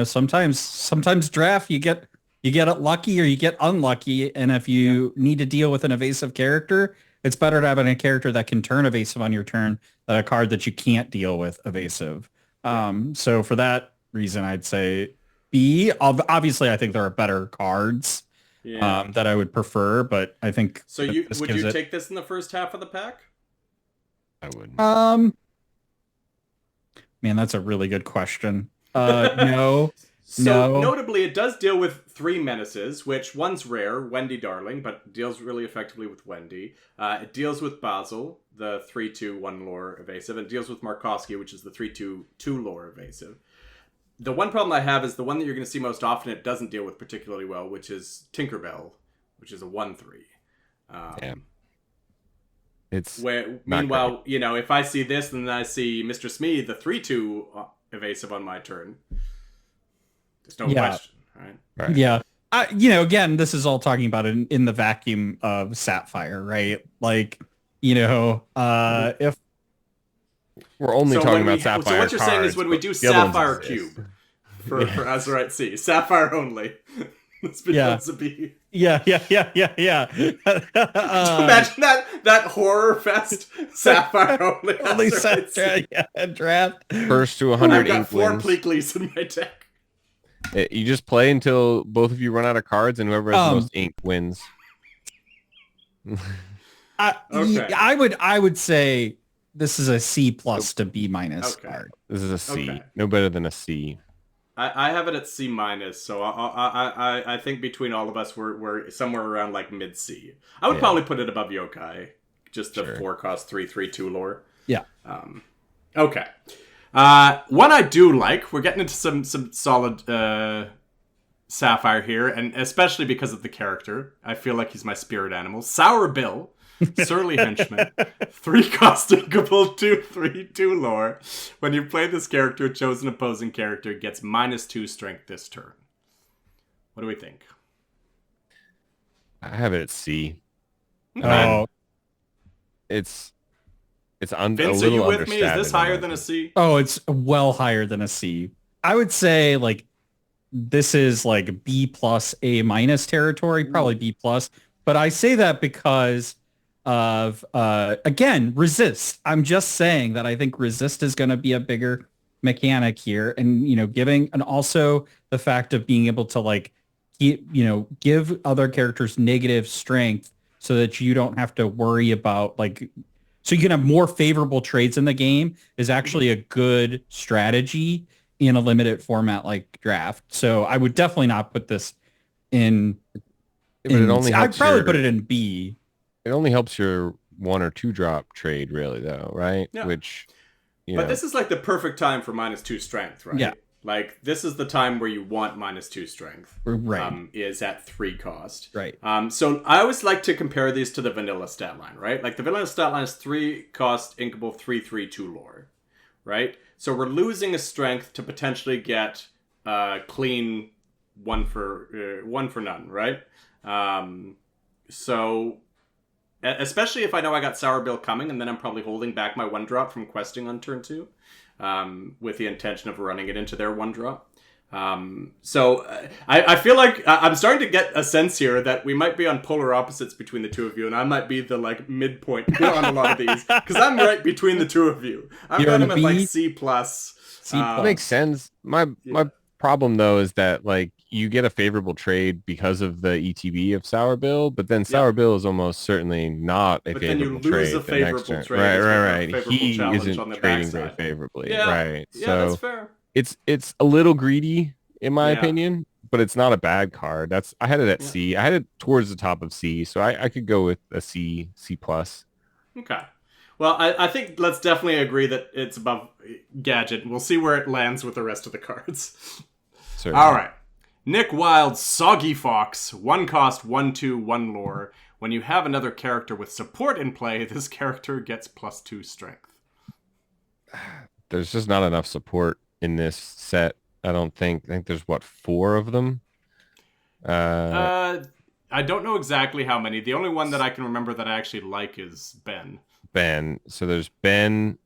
sometimes draft you get it lucky or you get unlucky, and if you need to deal with an evasive character, it's better to have a character that can turn evasive on your turn than a card that you can't deal with evasive. So for that reason, I'd say B. Obviously, I think there are better cards that I would prefer, but I think so. Would you take this in the first half of the pack? I would. Man, that's a really good question. No. So notably, it does deal with 3 menaces, which one's rare, Wendy Darling, but deals really effectively with Wendy. It deals with Basil, the 3/2, 1 lore evasive, and it deals with Markowski, which is the 3/2, 2 lore evasive. The one problem I have is the one that you're going to see most often it doesn't deal with particularly well, which is Tinkerbell, which is a 1/3. It's meanwhile, if I see this and then I see Mr. Smee, the 3/2 evasive on my turn, there's no question, right? Yeah. Again, this is all talking about in the vacuum of Sapphire, right? Like, if we're only talking about Sapphire. So what you're saying is when we do Sapphire Cube for Azurite C, Sapphire only. This becomes a B. Yeah. Imagine that horror fest Sapphire only. Only Sapphire, draft. First to 100 I've got ink 4 wins. Pleakleys in my deck. You just play until both of you run out of cards, and whoever has the most ink wins. I would say this is a C+ to B- card. This is a C. No better than a C. I have it at C-, so I think between all of us we're somewhere around like mid C. I would probably put it above Yokai, just the 4-cost 3/3/2 lore. Yeah. Okay. One I do like. We're getting into some solid Sapphire here, and especially because of the character. I feel like he's my spirit animal. Sour Bill. Surly Henchman, 3-cost inkable, 2/3/2 lore. When you play this character, a chosen opposing character gets -2 strength this turn. What do we think? I have it at C. Oh, a Vince, are little you with me? Is this understaffed in my higher than a opinion. C? Oh, it's well higher than a C. I would say like this is like B plus A minus territory, probably B plus. But I say that because of again, resist. I'm just saying that I think resist is going to be a bigger mechanic here, and giving, and also the fact of being able to like give other characters negative strength so that you don't have to worry about like, so you can have more favorable trades in the game is actually a good strategy in a limited format like draft. So I would definitely not put this in. But it only I'd helps probably put it in B. It only helps your 1 or 2 drop trade, really, though, right? Yeah. Which, But this is like the perfect time for -2 strength, right? Yeah. Like, this is the time where you want -2 strength. Right. Is at 3 cost. Right. So I always like to compare these to the vanilla stat line, right? Like, the vanilla stat line is 3 cost, inkable, 3/3/2 lore, right? So we're losing a strength to potentially get clean one for none, right? So especially if I know I got Sour Bill coming, and then I'm probably holding back my 1-drop from questing on turn 2, with the intention of running it into their 1-drop. So I feel like I'm starting to get a sense here that we might be on polar opposites between the two of you, and I might be the like midpoint on a lot of these, because I'm right between the two of you. I've got him at like C+. That makes sense. My problem though is that like you get a favorable trade because of the ETB of Sour Bill, but then Sour Bill is almost certainly not a favorable trade. But then you lose a favorable trade. Right. He isn't trading very favorably. Yeah. Right. Yeah, so that's fair. It's a little greedy in my opinion, but it's not a bad card. I had it at C. I had it towards the top of C, so I could go with a C plus. Okay. Well, I think let's definitely agree that it's above Gadget. We'll see where it lands with the rest of the cards. Certainly. All right. Nick Wild's Soggy Fox, 1 cost, 1/2, 1 lore. When you have another character with support in play, this character gets +2 strength. There's just not enough support in this set. I don't think. I think there's 4 of them. I don't know exactly how many. The only one that I can remember that I actually like is Ben. So there's Ben,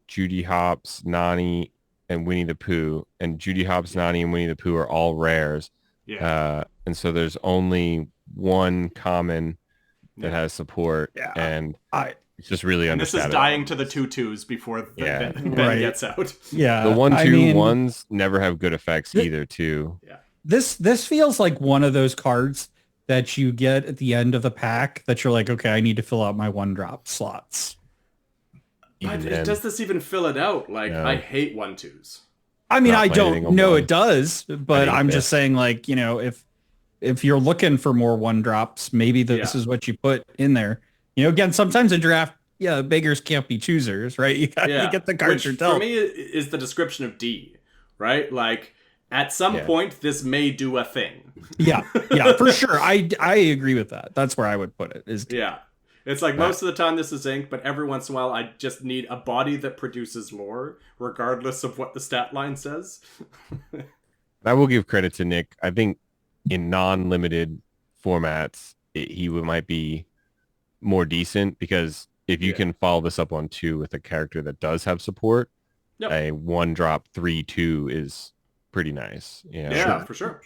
Judy Hopps, Nani, and Winnie the Pooh. And Judy Hopps, Nani, and Winnie the Pooh are all rares. Yeah. And so there's only one common that has support. Yeah. And it's just really and this is dying to the 2/2s before Ben gets out. Yeah. The 1/2 ones never have good effects either, too. Yeah. This feels like one of those cards that you get at the end of the pack that you're like, okay, I need to fill out my 1-drop slots. Does this even fill it out? Like, I hate 1/2s. I mean, I don't know it does, but I'm just saying, like, if you're looking for more 1-drops, maybe this is what you put in there. Again, sometimes in draft, beggars can't be choosers, right? You got to get the cards you're dealt. For me, is the description of D, right? Like, at some point, this may do a thing. Yeah, for sure. I agree with that. That's where I would put it. It's like most of the time this is ink, but every once in a while I just need a body that produces lore, regardless of what the stat line says. I will give credit to Nick. I think in non-limited formats, he might be more decent, because if you can follow this up on 2 with a character that does have support, a 1-drop 3/2 is pretty nice. Yeah, for sure.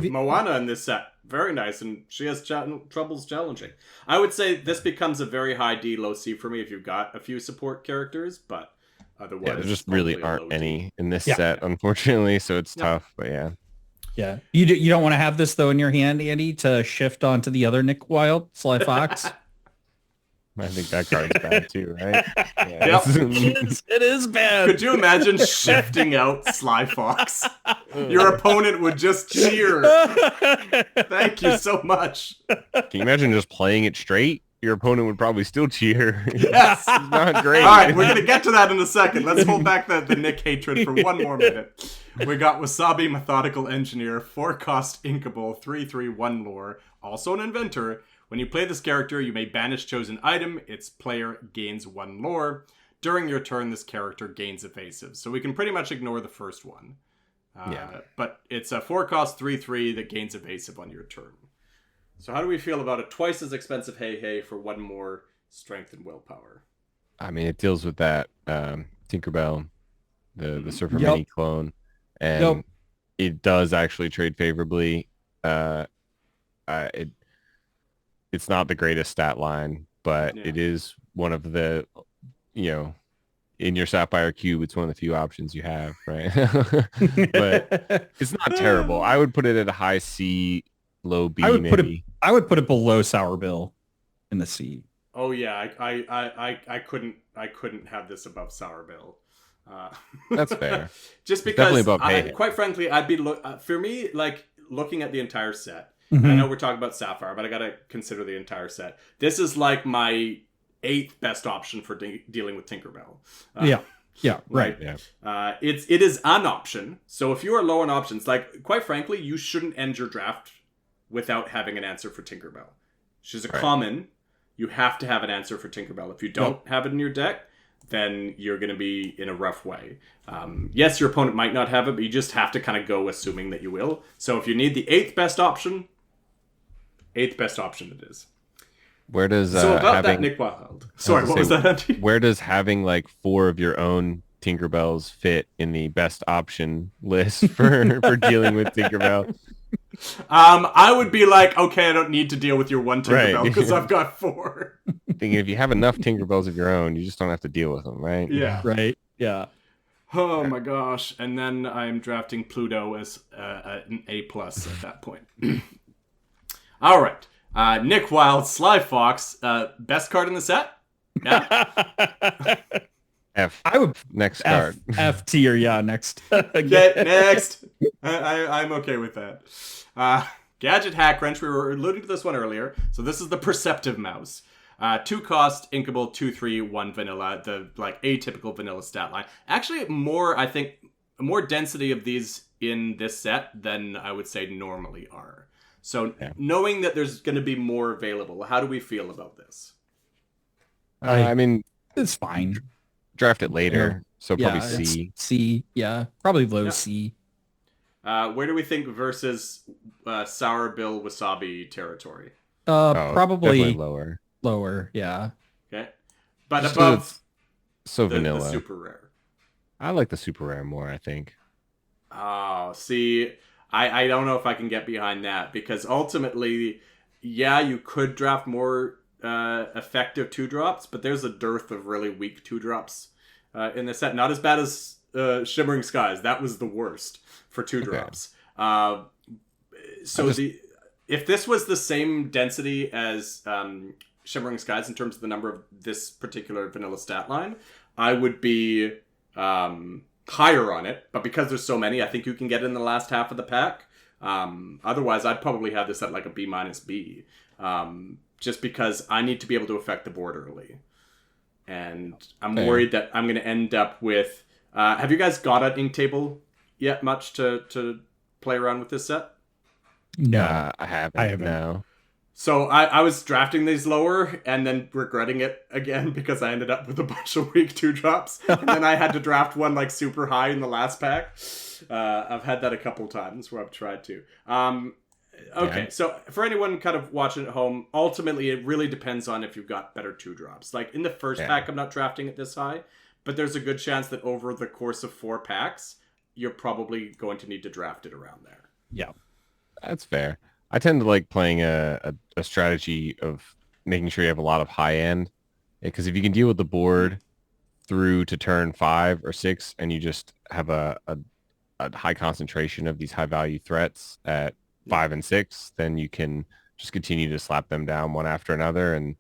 Moana in this set, very nice, and she has troubles challenging. I would say this becomes a very high D, low C for me if you've got a few support characters, but otherwise, there just really aren't any in this set, unfortunately, so it's tough, but Yeah. You don't want to have this, though, in your hand, Andy, to shift onto the other Nick Wild, Sly Fox? I think that card's bad too, right? Yeah. It is bad. Could you imagine shifting out Sly Fox? Your opponent would just cheer. Thank you so much. Can you imagine just playing it straight? Your opponent would probably still cheer. Yes. It's not great. All right, we're going to get to that in a second. Let's hold back the Nick hatred for one more minute. We got Wasabi Methodical Engineer, 4 cost inkable, 3/3/1 lore, also an inventor. When you play this character, you may banish chosen item. Its player gains 1 lore. During your turn, this character gains evasive. So we can pretty much ignore the first one. But it's a 4 cost 3/3 that gains evasive on your turn. So how do we feel about a twice as expensive Hey Hey for 1 more strength and willpower. I mean, it deals with that Tinkerbell, the Surfer Yep. Mini clone, and it does actually trade favorably. It's not the greatest stat line, but it is one of the, in your Sapphire cube, it's one of the few options you have, right? But it's not terrible. I would put it at a high C, low B, maybe. I would put it below Sour Bill in the C. Oh yeah, I couldn't have this above Sour Bill. That's fair. Just because, above quite frankly, I'd be for me, like, looking at the entire set. Mm-hmm. I know we're talking about Sapphire, but I gotta consider the entire set. This is like my 8th best option for dealing with Tinkerbell. Right. Yeah. It is an option. So if you are low on options, like, quite frankly, you shouldn't end your draft without having an answer for Tinkerbell. She's a common. You have to have an answer for Tinkerbell. If you don't have it in your deck, then you're going to be in a rough way. Yes, your opponent might not have it, but you just have to kind of go assuming that you will. So if you need the 8th best option, 8th best option it is. Where does so about that, Nick Wild? Sorry, what was that, Andy? Where does having like 4 of your own Tinkerbells fit in the best option list for dealing with Tinkerbell? I would be like, okay, I don't need to deal with your one Tinkerbell because I've got 4. Thinking if you have enough Tinkerbells of your own, you just don't have to deal with them, right? Yeah. Right. Yeah. Oh my gosh. And then I'm drafting Pluto as an A+ at that point. All right. Nick Wild, Sly Fox, best card in the set? Yeah. F. I would next card. F tier, next. Okay, next. I'm okay with that. Gadget Hack Wrench. We were alluding to this one earlier. So this is the Perceptive Mouse. 2 cost, inkable, 2/3, 1 vanilla. The like atypical vanilla stat line. Actually, I think more density of these in this set than I would say normally are. So knowing that there's going to be more available, how do we feel about this? I mean, it's fine. Draft it later, so probably C. C, probably low C. Where do we think versus Sour Bill Wasabi territory? Probably lower. Lower, yeah. Okay, but Just above vanilla. The super rare. I like the super rare more, I think. Oh, see, I don't know if I can get behind that because ultimately, you could draft more effective 2-drops, but there's a dearth of really weak 2-drops in the set. Not as bad as Shimmering Skies. That was the worst for 2-drops. If this was the same density as Shimmering Skies in terms of the number of this particular vanilla stat line, I would be higher on it. But because there's so many, I think you can get it in the last half of the pack. Otherwise, I'd probably have this at like a B-, B. Just because I need to be able to affect the board early. And I'm worried that I'm going to end up with... have you guys got an ink table yet much to play around with this set? No. I haven't. No. So I was drafting these lower and then regretting it again because I ended up with a bunch of weak 2-drops. And then I had to draft one like super high in the last pack. I've had that a couple times where I've tried to. Okay, so for anyone kind of watching at home, ultimately it really depends on if you've got better 2-drops. Like in the first pack, I'm not drafting it this high, but there's a good chance that over the course of 4 packs, you're probably going to need to draft it around there. Yeah, that's fair. I tend to like playing a strategy of making sure you have a lot of high end, because if you can deal with the board through to turn 5 or 6, and you just have a high concentration of these high value threats at 5 and 6, then you can just continue to slap them down one after another, and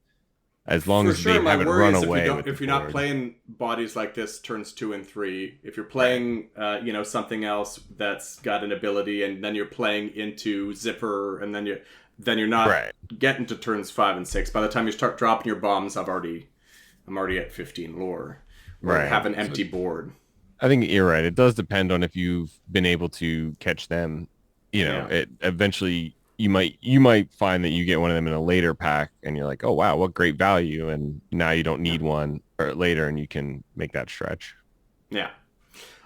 as long as they haven't run away. If you're not playing bodies like this turns 2 and 3, if you're playing something else that's got an ability, and then you're playing into Zipper, and then you're not getting to turns 5 and 6. By the time you start dropping your bombs, I'm already at 15 lore. Or have an empty board. I think you're right. It does depend on if you've been able to catch them. It eventually you might find that you get one of them in a later pack and you're like, oh wow, what great value, and now you don't need one or later and you can make that stretch. Yeah.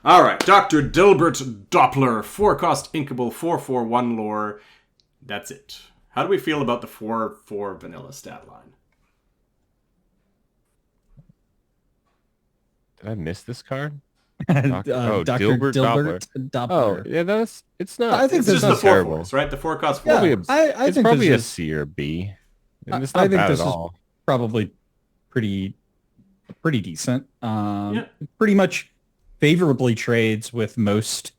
All right, Dr. Dilbert Doppler, 4-cost inkable, 4/4/1 lore. That's it. How do we feel about the 4/4 vanilla stat line? Did I miss this card? Dr. Dilbert Dilbert Doppler. Doppler. Oh, yeah, it's not. I think It's this just not the four terrible. fours, right? The 4 cost 4. Probably I it's think probably a this is, C or B. And it's I not think bad this at is all. probably pretty decent. Yeah. Pretty much favorably trades with most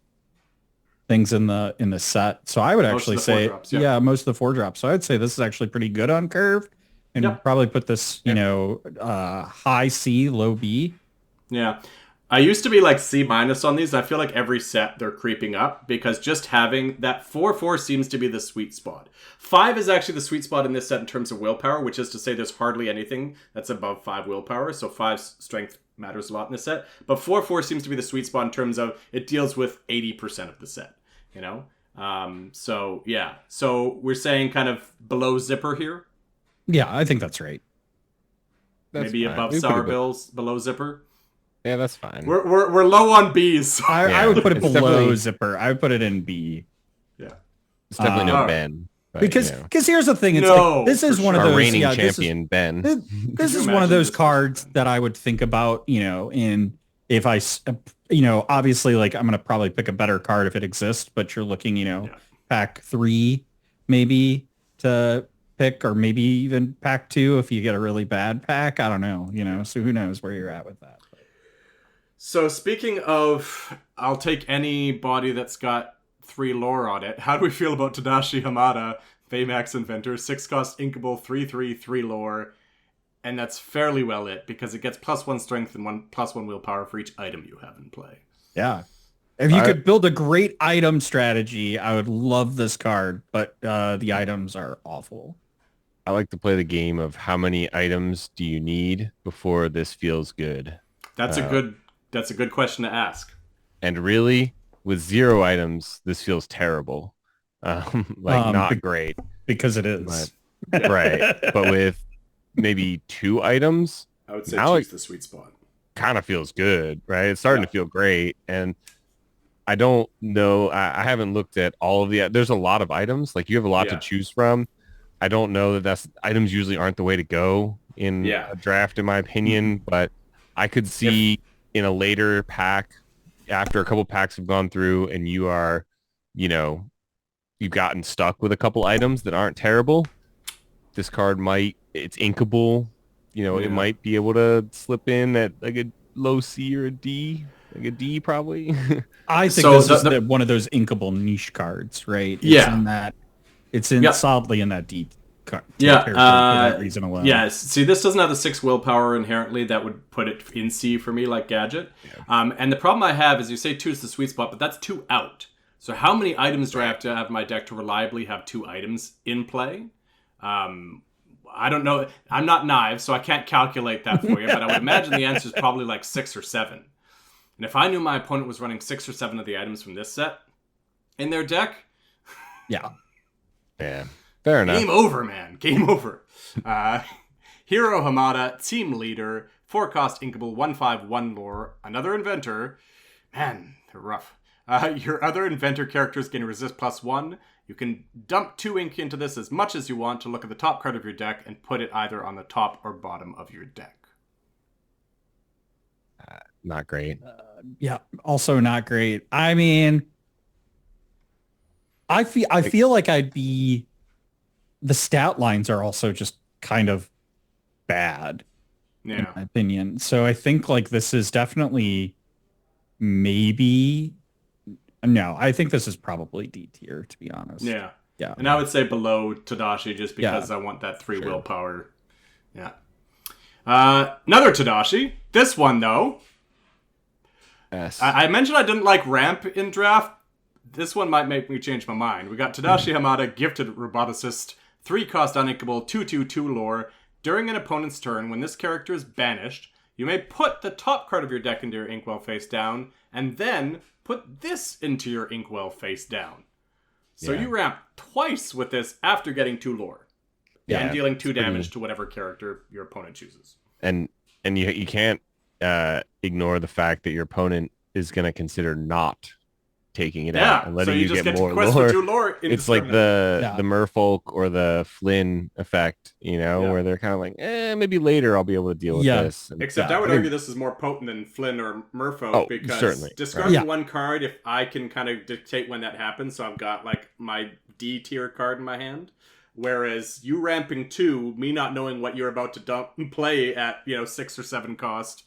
things in the set. So I would Most of actually the four say, drops, yeah. most of the 4 drops. So I'd say this is actually pretty good on curve, and Yep. probably put this, high C, low B. Yeah. I used to be like C- on these. I feel like every set they're creeping up because just having that 4/4 seems to be the sweet spot. 5 is actually the sweet spot in this set in terms of willpower, which is to say there's hardly anything that's above 5 willpower. So 5's strength matters a lot in this set. But 4/4 seems to be the sweet spot in terms of it deals with 80% of the set, you know? So yeah. So we're saying kind of below zipper here. Yeah, I think that's right. That's Maybe fine. above We put sour it- bills, below zipper. Yeah, that's fine. We're low on B's. I Yeah, would put it it's below definitely- zipper. I would put it in B. Yeah. It's definitely no Alright. Ben. But, Because you know, here's the thing. It's No, like, this is for one of our those reigning this is- champion Ben. This you is one imagine of those this cards was- that I would think about, in if obviously like I'm going to probably pick a better card if it exists, but you're looking, pack 3 maybe to pick, or maybe even pack 2 if you get a really bad pack. I don't know, so who knows where you're at with that. So speaking of, I'll take any body that's got 3 lore on it. How do we feel about Tadashi Hamada, Baymax Inventor, 6 cost inkable, 3/3, 3 lore, and that's fairly well it because it gets +1 strength and +1 willpower for each item you have in play. Yeah. If you could build a great item strategy, I would love this card, but the items are awful. I like to play the game of how many items do you need before this feels good. That's a good question to ask. And really, with 0 items, this feels terrible. Not great. Because it is. But, right. But with maybe 2 items, I would say now choose the sweet spot. kind of feels good, right? It's starting to feel great. And I don't know. I haven't looked at all of the... There's a lot of items. Like, you have a lot to choose from. I don't know that items usually aren't the way to go in a draft, in my opinion. But I could see in a later pack, after a couple packs have gone through and you are, you've gotten stuck with a couple items that aren't terrible, this card it's inkable. It might be able to slip in at like a low C or a D, like a D probably. I think this is one of those inkable niche cards, right? It's solidly in that D card. For that reason alone. Yeah, see, this doesn't have the 6 willpower inherently. That would put it in C for me, like Gadget. Yeah. And the problem I have is you say 2 is the sweet spot, but that's 2 out. So how many items do I have to have in my deck to reliably have 2 items in play? I don't know. I'm not Knives, so I can't calculate that for you, but I would imagine the answer is probably like 6 or 7. And if I knew my opponent was running 6 or 7 of the items from this set in their deck... Yeah. Fair enough. Game over, man. Game over. Hiro Hamada, team leader, 4 cost inkable, 1/5, 1 lore, another inventor. Man, they're rough. Your other inventor characters gain resist +1. You can dump 2 ink into this as much as you want to look at the top card of your deck and put it either on the top or bottom of your deck. Not great. Also not great. I mean, I feel like the stat lines are also just kind of bad, in my opinion. So I think like this is definitely I think this is probably D tier, to be honest. Yeah. Yeah. And I would say below Tadashi just because I want that 3 willpower. Yeah. Another Tadashi. This one, though. Yes. I mentioned I didn't like ramp in draft. This one might make me change my mind. We got Tadashi Hamada, gifted roboticist, 3 cost uninkable, 2/2 lore. During an opponent's turn, when this character is banished, you may put the top card of your deck into your inkwell face down, and then put this into your inkwell face down. So you ramp twice with this after getting 2 lore. And dealing 2 damage to whatever character your opponent chooses. And you can't ignore the fact that your opponent is going to consider not taking it Yeah, out and letting so you just get get more to quest lore. for 2 lore. It's like the Merfolk or the Flynn effect, where they're kind of like, maybe later I'll be able to deal with this. And, except I would argue this is more potent than Flynn or Merfolk because certainly. discarding one card, if I can kind of dictate when that happens, so I've got like my D tier card in my hand. Whereas you ramping 2, me not knowing what you're about to play at 6 or 7 cost.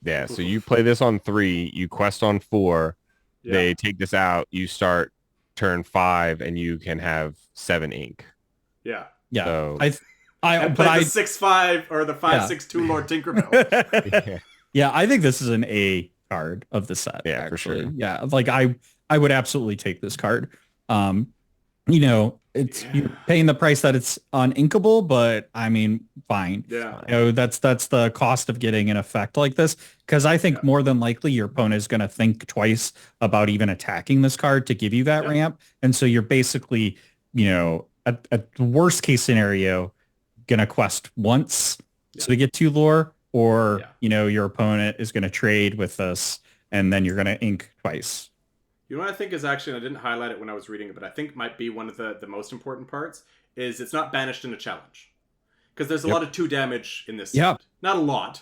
Yeah, so you play this on 3, you quest on 4, they take this out, you start turn 5, and you can have 7 ink. Yeah. Yeah. So, I play the 6/5 or the 5/6/2 Lord Tinkerbell. I think this is an A card of the set. Yeah, actually. for sure. Yeah, like I would absolutely take this card. You're paying the price that it's uninkable, but I mean, fine. Yeah. That's the cost of getting an effect like this. Because I think more than likely your opponent is going to think twice about even attacking this card to give you that ramp. And so you're basically, at the worst case scenario, going to quest once to get 2 lore, or, your opponent is going to trade with this and then you're going to ink twice. You know what I think is actually, and I didn't highlight it when I was reading it, but I think might be one of the most important parts, is it's not banished in a challenge. Because there's a lot of 2 damage in this set. Not a lot,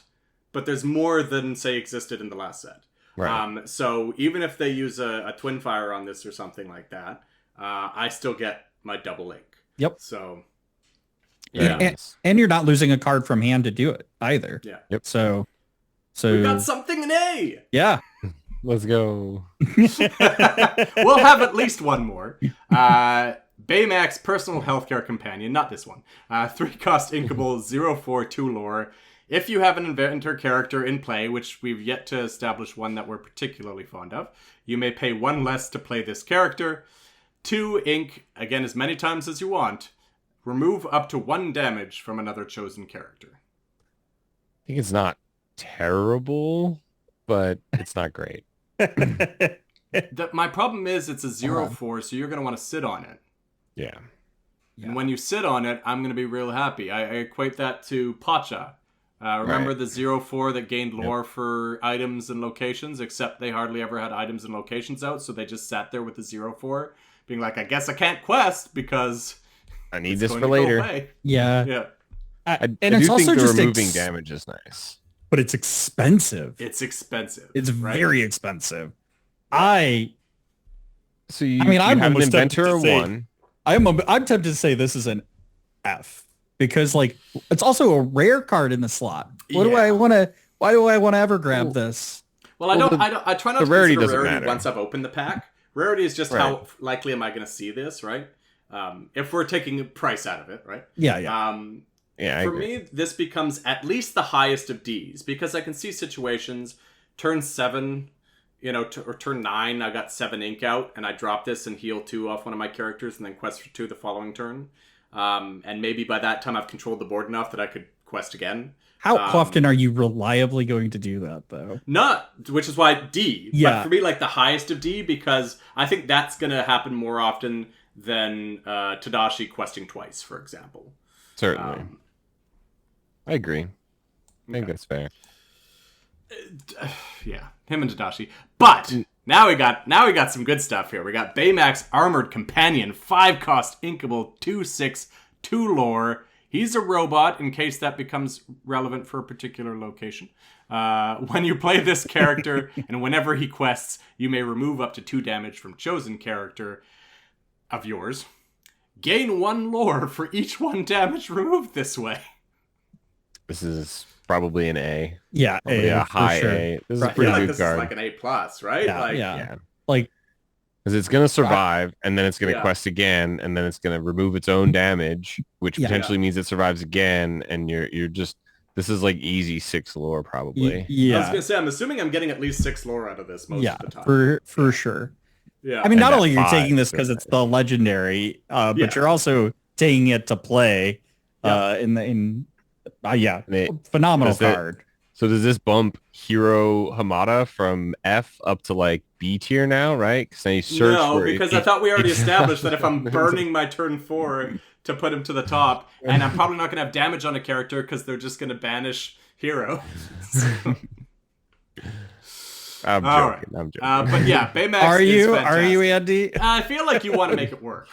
but there's more than, say, existed in the last set. Right. So even if they use a Twin Fire on this or something like that, I still get my double ink. Yep. So, and you're not losing a card from hand to do it either. Yeah. Yep. So we got something in A! Yeah. Let's go. We'll have at least one more. Baymax Personal Healthcare Companion, not this one. 3 cost inkable, 0/4/2 lore. If you have an inventor character in play, which we've yet to establish one that we're particularly fond of, you may pay 1 less to play this character. 2 ink, again as many times as you want. Remove up to 1 damage from another chosen character. I think it's not terrible, but it's not great. My problem is it's a 0/4, so you're going to want to sit on it. Yeah. And when you sit on it, I'm going to be real happy. I equate that to Pacha. Remember the 0/4 that gained lore for items and locations, except they hardly ever had items and locations out, so they just sat there with the 0/4, being like, I guess I can't quest because I need this for later. Yeah. And it's I do also think the just removing damage is nice. But it's expensive. It's expensive. It's very expensive. So you, I'm have an almost inventor or tempted to say- 1. I'm tempted to say this is an F because it's also a rare card in the slot. Why do I want to ever grab this? Well, I try not to rarity consider doesn't rarity matter. once I've opened the pack. Rarity is just how likely am I going to see this, right? If we're taking price out of it, right? Yeah. For me, this becomes at least the highest of Ds because I can see situations, turn 7, or turn 9, I got 7 ink out and I drop this and heal 2 off one of my characters and then quest for 2 the following turn. And maybe by that time I've controlled the board enough that I could quest again. How often are you reliably going to do that, though? Not, which is why D. Yeah. But for me, the highest of D because I think that's going to happen more often than Tadashi questing twice, for example. Certainly. I agree. I think that's fair. Yeah, him and Tadashi. But now we got some good stuff here. We got Baymax Armored Companion, 5 cost inkable, 2/6/2 lore. He's a robot in case that becomes relevant for a particular location. When you play this character and whenever he quests, you may remove up to 2 damage from chosen character of yours. Gain 1 lore for each 1 damage removed this way. This is probably an A. Yeah, a high sure. A. This is a pretty good this card. is like an A+, right? Yeah. Because it's going to survive, and then it's going to quest again, and then it's going to remove its own damage, which potentially means it survives again, and you're just... This is easy 6 lore, probably. Yeah. I was going to say, I'm assuming I'm getting at least 6 lore out of this most of the time. For sure. Yeah. I mean, not only are you 5, taking this because it's the legendary, but you're also taking it to play phenomenal card. So does this bump Hiro Hamada from F up to B tier now, right? Because then you search No, for because I thought we already established that if I'm burning my turn 4 to put him to the top, and I'm probably not going to have damage on a character because they're just going to banish Hero. I'm All joking. right. I'm joking. But yeah, Baymax Are is you? fantastic. Are you, Andy? I feel like you want to make it work.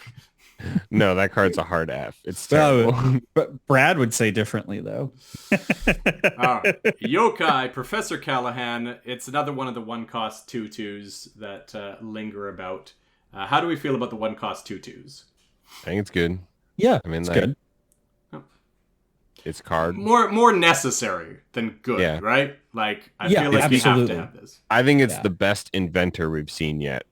No, that card's a hard F. It's Oh, terrible. but Brad would say differently, though. All right. Yokai, Professor Callahan. It's another one of the one-cost 2/2s that linger about. How do we feel about the one-cost 2/2s? I think it's good. Yeah, I mean, it's like, good. it's card. More necessary than good, Yeah. right? Like, I Yeah, feel like we have absolutely. to have this. I think it's Yeah. the best inventor we've seen yet.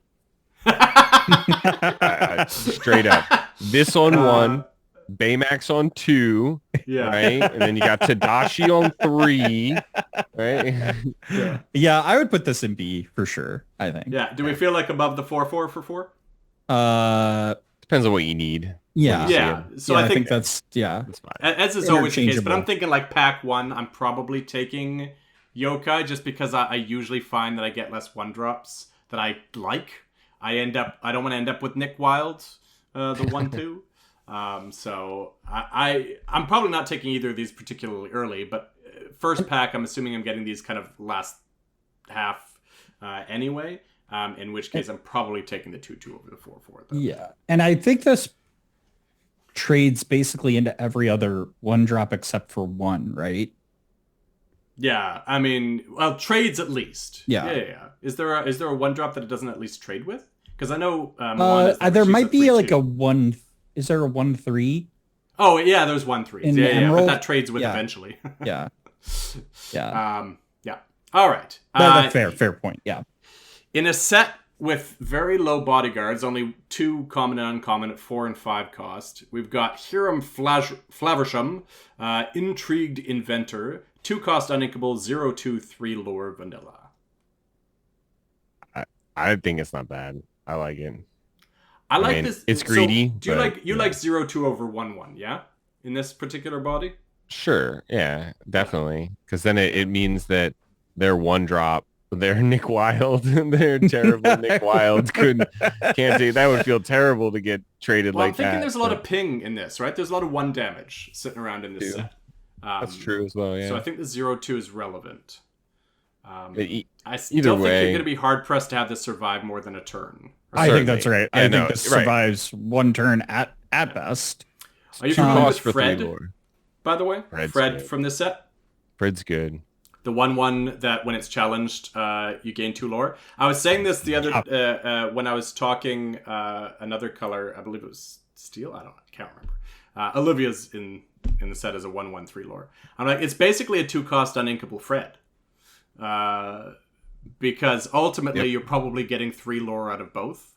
Straight up. This on 1, Baymax on 2, Yeah. right? And then you got Tadashi on 3, right? Yeah, I would put this in B for sure, I think. Yeah. Do we feel like above the 4/4 for 4? Depends on what you need. Yeah. Yeah. So Yeah, I think that's, yeah. That's fine. as is always the case, but I'm Interchangeable. thinking like pack 1, I'm probably taking Yokai just because I usually find that I get less 1-drops that I like. I don't want to end up with Nick Wilde, the 1/2. So I'm probably not taking either of these particularly early, but first pack, I'm assuming I'm getting these kind of last half anyway. In which case, I'm probably taking the 2/2 over the 4/4. Though. Yeah. And I think this trades basically into every other 1-drop except for 1, right? Yeah, I mean, well, trades at least. Yeah. Yeah. Is there a 1-drop that it doesn't at least trade with? Because I know Moana is there she's might be like 3/2. a 1. Is there a 1/3? Oh yeah, there's 1/3s. In Yeah, but Emerald? that trades with Yeah. eventually. Yeah. Yeah. Yeah. All right. That's fair point. Yeah. In a set with very low bodyguards, only 2 common and uncommon at 4 and 5 cost, we've got Hiram Flaversham, Intrigued Inventor, 2 cost uninkable, 0/2/3 lore vanilla. I think it's not bad. I like it. I like mean, this. it's so greedy, do you but, like 0/2 over 1/1? Yeah, in this particular body. Sure. Yeah, definitely. Because then it means that their 1-drop, their Nick Wilde, their terrible Nick Wilde can't say that would feel terrible to get traded Well, like I'm thinking that. there's a lot of ping in this, right? There's a lot of 1 damage sitting around in this True. set. That's true as well. Yeah. So I think the 0/2 is relevant. I still either think way- you're going to be hard pressed to have this survive more than a turn. I think that's right. Yeah, I no, think this right. survives 1 turn at best. Are you 2 familiar costs with for 3 Fred, lore. by the way? Fred's Fred good. from this set? Fred's good. The 1/1 that when it's challenged, you gain 2 lore. I was saying this the other when I was talking another color. I believe it was steel. I can't remember. Olivia's in the set as a 1/1/3 lore. I'm like, it's basically a 2 cost uninkable Fred, because ultimately you're probably getting 3 lore out of both.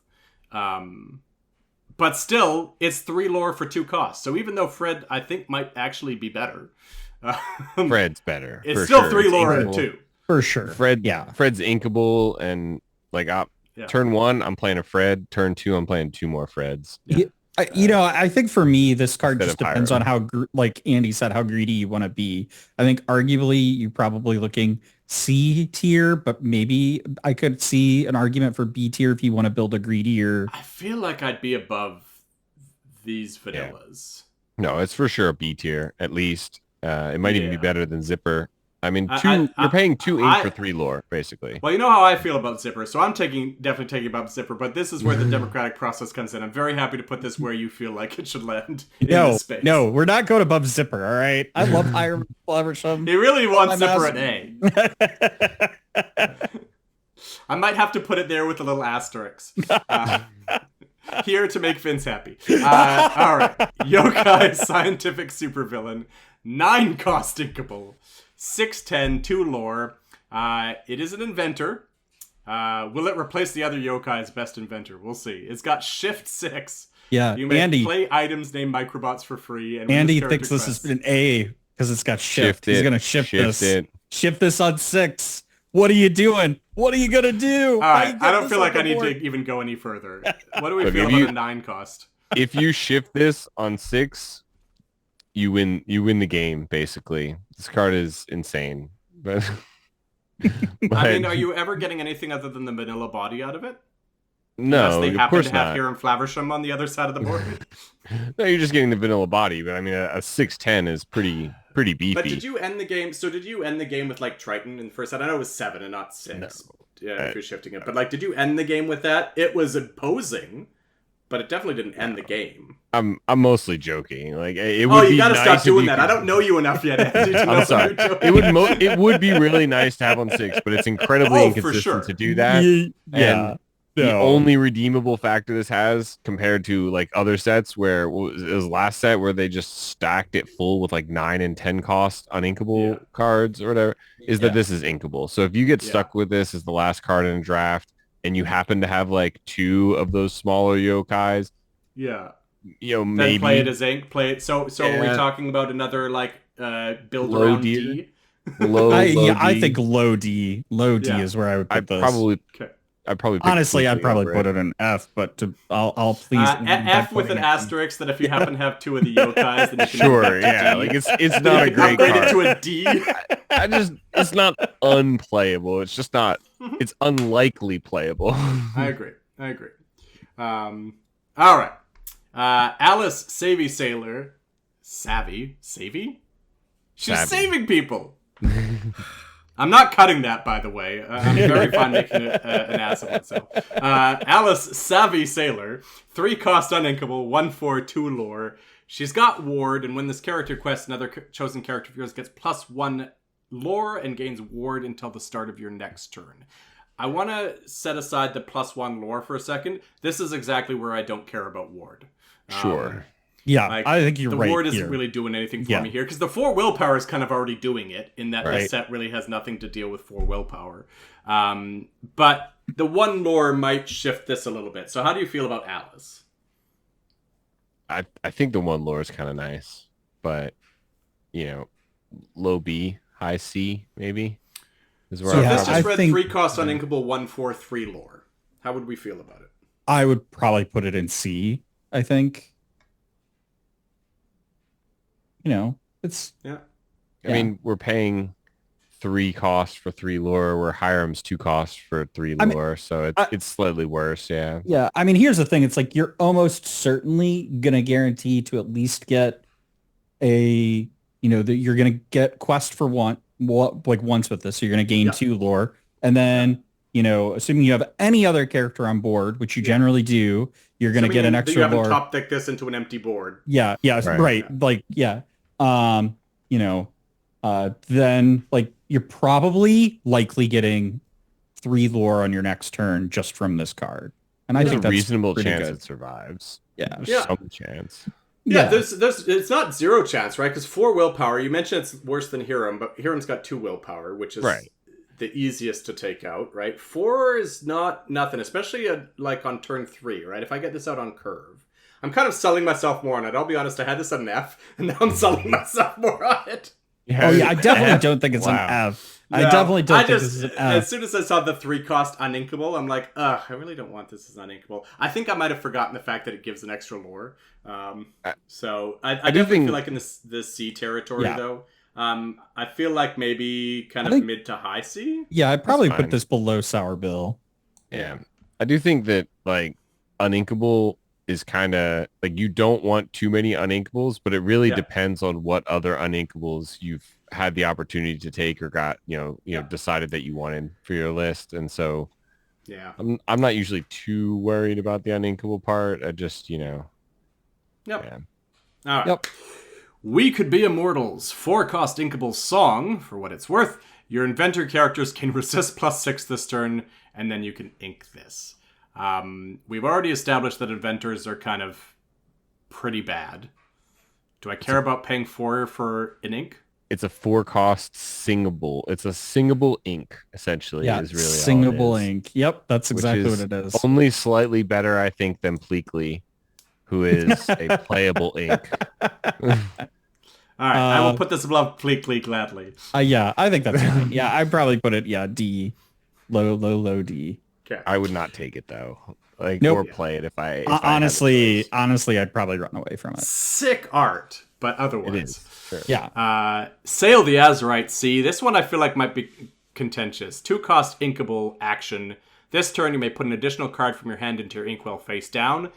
But still, it's 3 lore for 2 costs. So even though Fred, I think, might actually be better. Fred's better. It's for still sure. 3 It's lore at inkable. 2. For sure. Fred's inkable, and like turn 1, I'm playing a Fred. Turn 2, I'm playing 2 more Freds. I think for me, this card Instead just of depends higher. on how, like Andy said, how greedy you want to be. I think arguably you're probably looking C tier, but maybe I could see an argument for B tier if you want to build a greedier. I feel like I'd be above these vanillas. No, it's for sure a B tier, at least. It might even be Yeah. better than Zipper. I mean, I- you're paying 2 ink I- for 3 lore, basically. Well, you know how I feel about Zipper, so I'm definitely taking about Zipper, but this is where the democratic process comes in. I'm very happy to put this where you feel like it should land in this space. No, we're not going above Zipper. All right. I love Hiram Flaversham. He really wants My Zipper mouse- at A. I might have to put it there with a little asterisk. Here to make Vince happy. All right. Yokai Scientific Supervillain. 9 cost inkable. 6/10, 2 lore. It is an inventor. Will it replace the other Yokai's best inventor? We'll see. It's got Shift 6. Yeah, You may Andy. play items named Microbots for free. And when Andy this thinks character this is quests- an A because it's got shift. He's it. gonna shift this. it. Shift this on 6. What are you doing? What are you gonna do? All How right. you I get don't this feel on like the I need board? to even go any further. What do we Look, feel if about you- a 9 cost? If you shift this on 6, you win the game, basically. This card is insane. But, I mean, are you ever getting anything other than the vanilla body out of it? no, Unless they of happen course to have not. Hiram Flaversham on the other side of the board. No, you're just getting the vanilla body, but I mean, a 6/10 is pretty beefy. But did you end the game? So did you end the game with like Triton in the first set? I know it was 7 and not 6. No. if you're shifting it. But like, did you end the game with that? It was imposing, but it definitely didn't end the game. I'm mostly joking. Like it would be you gotta nice stop doing you that. could- I don't know you enough yet, Andy, to know I'm if sorry. you're joking. It would be really nice to have on 6, but it's incredibly For inconsistent sure. to do that. Yeah. And the only redeemable factor this has compared to like other sets where it was last set where they just stacked it full with like 9 and 10 cost uninkable cards or whatever is that this is inkable. So if you get stuck with this as the last card in a draft and you happen to have like 2 of those smaller yokais, maybe then play it as ink. Play it. So are we talking about another like build Low around D? D? I think low D. Low D is where I would put this. I'd probably honestly, I'd probably put it in F, but I'll please F with an asterisk that if you happen to have 2 of the yokais, then you can sure, yeah, like it's not a great upgrade card. it to a D. It's not unplayable. It's just not. It's unlikely playable. I agree. All right. Alice Savvy Sailor, Savvy? She's saving people. I'm not cutting that, by the way. I'm very fine making an ass of myself. Alice Savvy Sailor, 3 cost uninkable, 1/4, 2 lore. She's got ward, and when this character quests, another chosen character of yours gets +1 lore and gains ward until the start of your next turn. I want to set aside the +1 lore for a second. This is exactly where I don't care about ward. Sure. I think you're right. The ward isn't really doing anything for me here because the 4 willpower is kind of already doing it in that this set really has nothing to deal with 4 willpower. But the 1 lore might shift this a little bit. So how do you feel about Alice? I think the 1 lore is kind of nice, but low B, high C maybe is where so if this I just read think 3 cost uninkable, 1/4, 3 lore. How would we feel about it? I would probably put it in C. I think. It's I mean, we're paying 3 cost for 3 lore, where Hiram's 2 cost for 3 lore, so it's slightly worse. Yeah. I mean, here's the thing: it's like you're almost certainly gonna guarantee to at least get a, that you're gonna get quest for once with this, so you're gonna gain 2 lore, and then assuming you have any other character on board, which you generally do, you're gonna get an extra you haven't lore. top decked this into an empty board. Right. Like, then like you're probably likely getting 3 lore on your next turn just from this card. And I think a that's reasonable chance good. it survives. Yeah. There's some chance. Yeah, there's it's not 0 chance, right? Because 4 willpower, you mentioned it's worse than Hiram, but Hiram's got 2 willpower, which is the easiest to take out, right? 4 is not nothing, especially like on turn 3, right? If I get this out on curve, I'm kind of selling myself more on it. I'll be honest, I had this on an F, and now I'm selling myself more on it. I definitely don't think it's an F. No, I definitely don't think this is an F. As soon as I saw the 3 cost uninkable, I'm like, ugh, I really don't want this as uninkable. I think I might have forgotten the fact that it gives an extra lore. So I definitely feel like in this C territory, though. I feel like maybe kind of mid to high C. Yeah, I'd probably put this below Sour Bill. Yeah. I do think that like uninkable is kind of like, you don't want too many uninkables, but it really depends on what other uninkables you've had the opportunity to take or got, decided that you wanted for your list. And so I'm not usually too worried about the uninkable part. I just, Yep. All right. Yep. We Could Be Immortals, 4 cost inkable song. For what it's worth, your inventor characters can resist +6 this turn, and then you can ink this. We've already established that inventors are kind of pretty bad. Do I care about paying 4 for an ink? It's a 4 cost singable. It's a singable ink, essentially. Is really singable all it is. Ink. Yep, that's exactly what it is. Only slightly better, I think, than Pleakley, who is a playable ink. All right, I will put this above Pleakley gladly. I think that's fine. Yeah, I'd probably put it, D. Low D. Okay. I would not take it, though. Or play it if I honestly, I'd probably run away from it. Sick art, but otherwise. It is. Sure. Yeah. Sail the Azurite Sea. This one I feel like might be contentious. 2 cost inkable action. This turn you may put an additional card from your hand into your inkwell face down.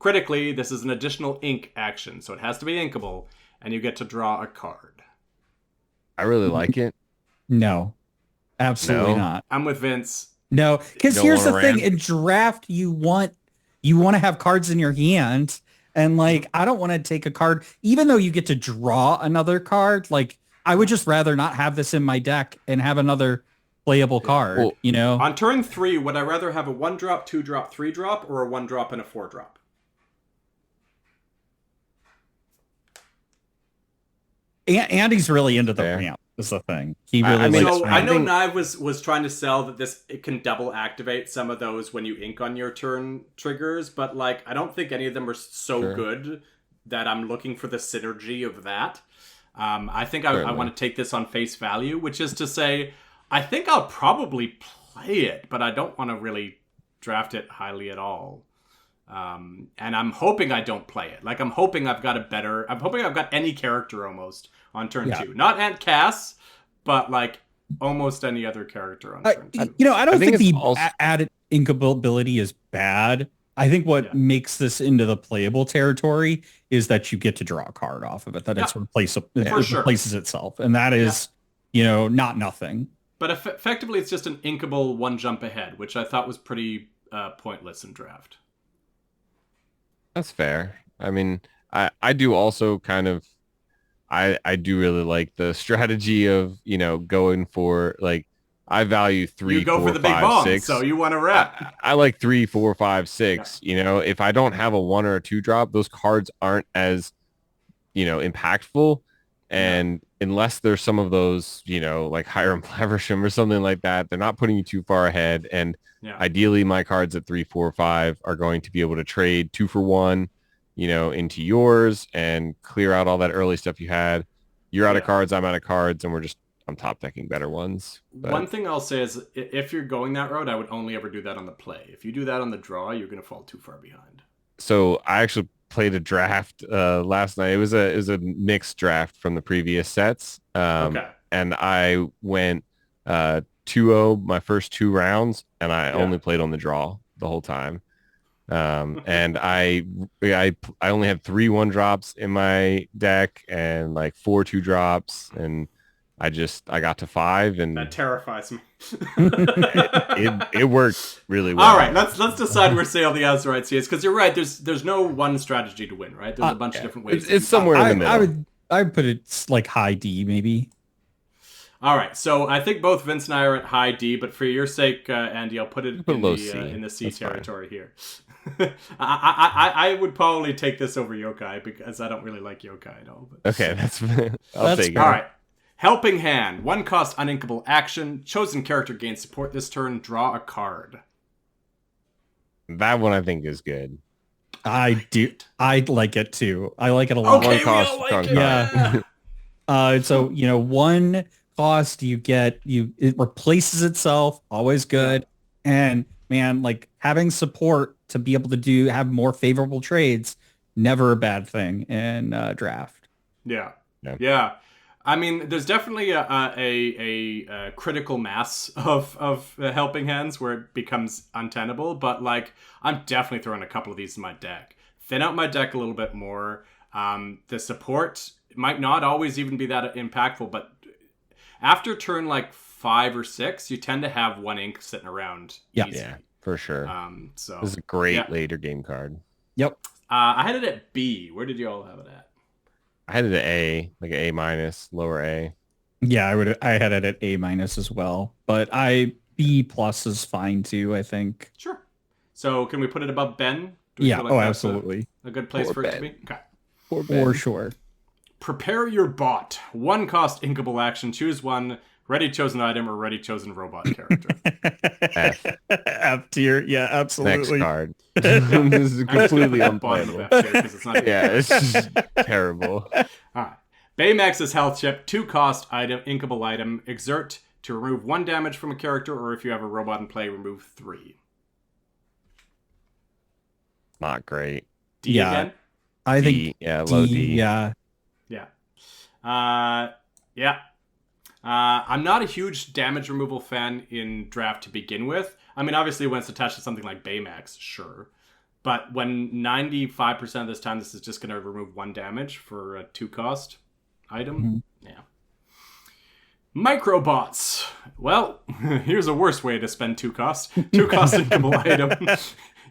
Critically, this is an additional ink action, so it has to be inkable, and you get to draw a card. I really like it. No. Absolutely not. I'm with Vince. No, because Don't here's the wanna thing: ram? in draft, you want to have cards in your hand, and like I don't want to take a card, even though you get to draw another card. Like I would just rather not have this in my deck and have another playable card. Well, You know, On turn 3, would I rather have a 1-drop, 2-drop, 3-drop, or a 1-drop and a 4-drop? Andy's really into the Fair. ramp. Is the thing he I really mean, likes So ramp. I know Knive was trying to sell that it can double activate some of those when you ink on your turn triggers, but like I don't think any of them are so Sure. good that I'm looking for the synergy of that. I think I Certainly. want to take this on face value, which is to say, I think I'll probably play it, but I don't want to really draft it highly at all. And I'm hoping I don't play it. Like I'm hoping I've got any character almost on turn 2. Not Aunt Cass, but like almost any other character on turn 2. I don't I think think the it's also- added inkability is bad. I think what makes this into the playable territory is that you get to draw a card off of it. That it's replaces itself, and that is, not nothing. But effectively, it's just an inkable 1 jump ahead, which I thought was pretty pointless in draft. That's fair. I mean, I do also kind of, I do really like the strategy of, going for like, I value 3, You go 4, for the big 5, bomb, 6. so you want to wrap. I like 3, 4, 5, 6. If I don't have a 1 or a 2 drop, those cards aren't as, impactful. And unless there's some of those, like Hiram Cleversham or something like that, they're not putting you too far ahead. And ideally, my cards at 3, 4, 5 are going to be able to trade 2 for 1, into yours and clear out all that early stuff you had. You're out of cards, I'm out of cards, and I'm top decking better ones. But One thing I'll say is if you're going that route, I would only ever do that on the play. If you do that on the draw, you're going to fall too far behind. So I actually played a draft last night. It was a mixed draft from the previous sets. Okay. And I went 2-0 my first 2 rounds, and I only played on the draw the whole time. And I only had 3 1-drops in my deck and like 4 2-drops, and I got to 5, and That terrifies me. it worked really well. All right, let's decide where Sail the Azurite Sea is, because you're right. There's no one strategy to win, right? There's a bunch of different ways. It's somewhere in the middle. I would put it like high D maybe. All right, so I think both Vince and I are at high D, but for your sake, Andy, I'll put it in the C territory here. I would probably take this over Yokai because I don't really like Yokai at all. But... Okay, I'll take it. All right. Helping Hand. 1 cost uninkable action. Chosen character gains support this turn. Draw a card. That one I think is good. I do. I like it too. I like it a lot. Okay, 1 cost we all like strong it. card. So 1 cost it replaces itself. Always good. And man, like having support to be able to have more favorable trades, never a bad thing in draft. Yeah. I mean, there's definitely a critical mass of helping hands where it becomes untenable, but like I'm definitely throwing a couple of these in my deck. Thin out my deck a little bit more. The support might not always even be that impactful, but after turn like 5 or 6, you tend to have 1 ink sitting around. Yeah, easy. Yeah, for sure. So this is a great later game card. Yep. I had it at B. Where did you all have it at? I had it at A, like an A-, lower A. Yeah, I had it at A- as well, but B+ is fine too, I think. Sure. So can we put it above Ben? Yeah. Feel like that's absolutely. A good place Poor for it to Ben. be? Okay. For sure. Prepare your bot. 1 cost inkable action. Choose 1 ready chosen item or ready chosen robot character. F. F tier. Yeah, absolutely. Next card. This is completely Bottom of unplayable. F tier 'cause it's not Yeah, it's just terrible. All right. Baymax's health chip. 2 cost item, inkable item. Exert to remove 1 damage from a character, or if you have a robot in play, remove 3. Not great. D Yeah. again? I D, think yeah, low D. Yeah. Yeah. I'm not a huge damage removal fan in draft to begin with. I mean, obviously when it's attached to something like Baymax, sure. But when 95% of this time this is just going to remove 1 damage for a 2 cost item, yeah. Microbots. Well, here's a worse way to spend 2 cost. 2 cost inkable item.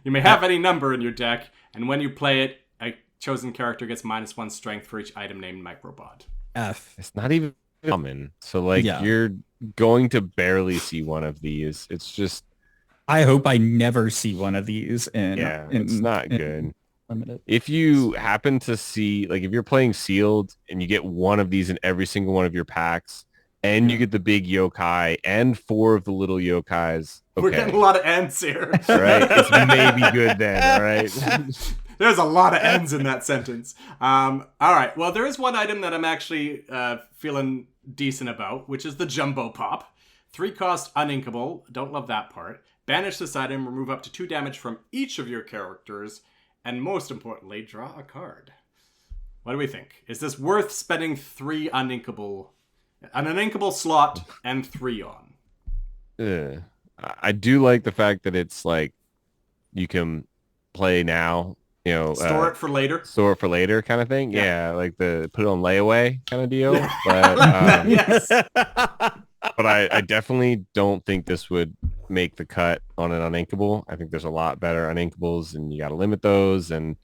You may have any number in your deck, and when you play it, a chosen character gets -1 strength for each item named Microbot. F. It's not even common. So like you're going to barely see one of these. It's just I hope I never see one of these it's not good. Limited. If you happen to see, like if you're playing sealed and you get one of these in every single one of your packs and you get the big yokai and 4 of the little yokais. Okay. We're getting a lot of ends here. Right? It's maybe good then, all right? There's a lot of ends in that sentence. All right. Well, there is one item that I'm actually feeling decent about, which is the Jumbo Pop. 3 cost uninkable. Don't love that part. Banish this item, remove up to 2 damage from each of your characters, and most importantly, draw a card. What do we think? Is this worth spending 3 uninkable, an uninkable slot and 3 on? I do like the fact that it's like you can play now, store it for later kind of thing. Yeah, like the put it on layaway kind of deal. But yes. But I definitely don't think this would make the cut on an uninkable. I think there's a lot better uninkables, and you got to limit those. And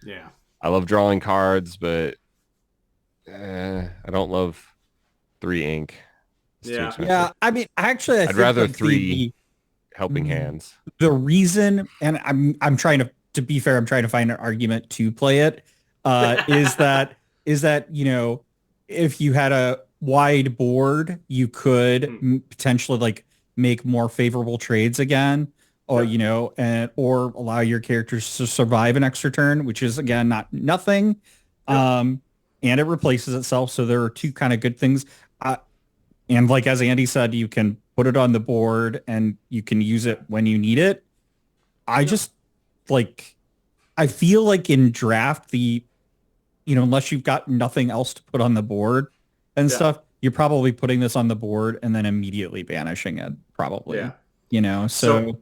I love drawing cards, but I don't love 3 ink. Yeah. I mean, actually, I'd rather 3 helping hands. The reason, and I'm trying to be fair, I'm trying to find an argument to play it. Is that if you had a wide board, you could potentially like make more favorable trades again, or or allow your characters to survive an extra turn, which is again nothing. And it replaces itself, so there are 2 kind of good things. And like as Andy said, you can put it on the board and you can use it when you need it. I just I feel like in draft, unless you've got nothing else to put on the board and stuff, you're probably putting this on the board and then immediately banishing it, probably. Yeah. So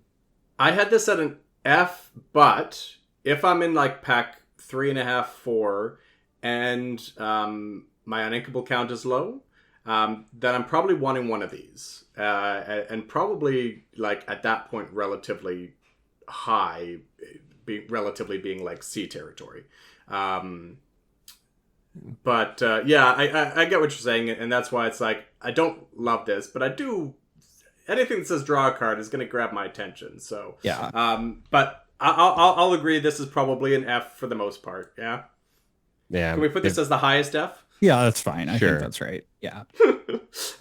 I had this at an F, but if I'm in like pack 3.5, 4, and my uninkable count is low, then I'm probably wanting one of these, and probably like at that point relatively high, being like C territory. But I get what you're saying, and that's why it's like I don't love this, but I do. Anything that says draw a card is going to grab my attention. So but I'll agree this is probably an F for the most part. Yeah. Yeah. Can we put this as the highest F? Yeah, that's fine. I think that's right. Yeah.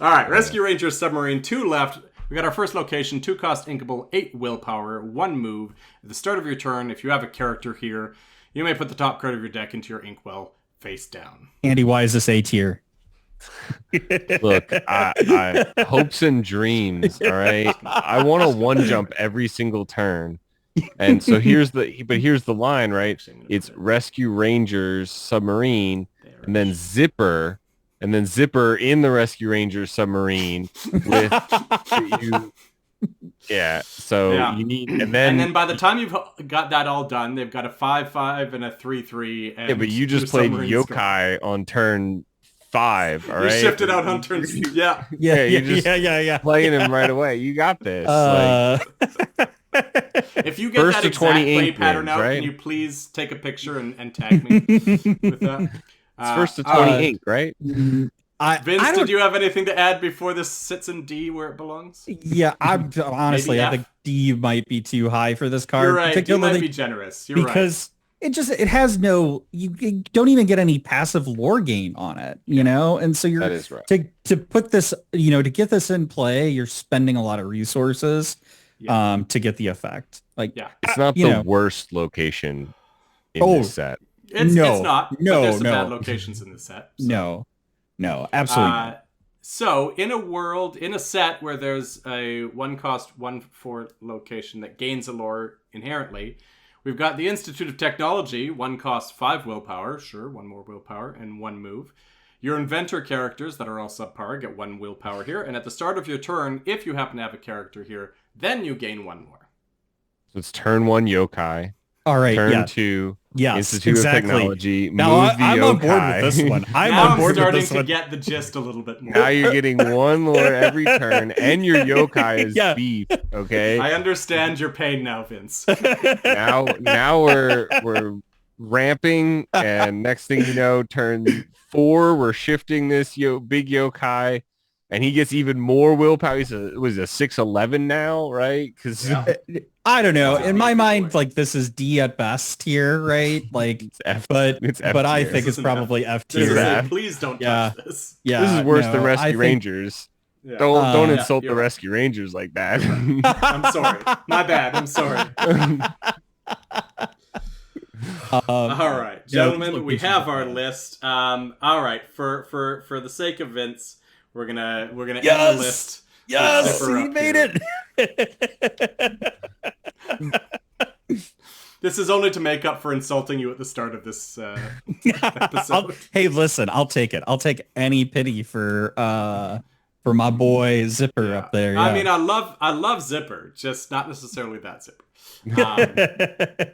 All right. Rescue Ranger Submarine, 2 left. We got our first location, 2 cost inkable, 8 willpower, 1 move. At the start of your turn, if you have a character here, you may put the top card of your deck into your inkwell face down. Andy, why is this A tier? Look, I hopes and dreams. All right. I want to 1 jump every single turn. And so here's the line, right? It's Rescue Rangers Submarine, and then Zipper in the Rescue Rangers Submarine with you. Yeah. So you need, and then by the time you've got that all done, they've got a 5/5 and a 3/3. And but you just played yokai on turn 5. All right. You shifted out on turn. Yeah. Playing him right away. You got this. If you get that exact play pattern out, can you please take a picture and tag me with that? It's first to 20 ink, right? Vince, did you have anything to add before this sits in D where it belongs? Yeah, honestly, I think D might be too high for this card. You're right. You might be generous. You're because it has no, you don't even get any passive lore gain on it, and so that is right. to put this, to get this in play, you're spending a lot of resources to get the effect. It's not the worst location in this set. It's not. No, there's some bad locations in the set. So. No, absolutely not. So in a set where there's a 1 cost 1/4 location that gains a lore inherently, we've got the Institute of Technology, 1 cost 5 willpower, 1 more willpower, and 1 move. Your inventor characters that are all subpar get 1 willpower here, and at the start of your turn, if you happen to have a character here, then you gain 1 more. So it's turn 1 yokai. All right. Turn 2 Yes, Institute exactly. of Technology. Now move the I'm on board yokai. with this one. I'm Now on I'm board with starting this to one. get the gist a little bit more. Now you're getting one lore every turn, and your yokai is Yeah. beef. Okay. I understand your pain now, Vince. Now we're ramping, and next thing you know, turn 4, we're shifting this big yokai, and he gets even more willpower. He's a 6'11" now, right? Because I don't know. Wow. In my mind, like this is D at best here, right? Like, it's F. but It's F but I tier. think This it's isn't F. probably F This is tier. Yeah. a, please don't Yeah. touch this. Yeah, This is worse no, than I Rescue think- Rangers. Yeah. Don't Yeah, insult you're the right. Rescue Rangers like that. I'm sorry. My bad. I'm sorry. All right, gentlemen, we have our list. All right, for the sake of Vince, we're gonna end the list. Yes, Zipper he up made here. it. This is only to make up for insulting you at the start of this episode. Hey, listen, I'll take it. I'll take any pity for my boy Zipper up there. Yeah. I mean, I love Zipper, just not necessarily that Zipper.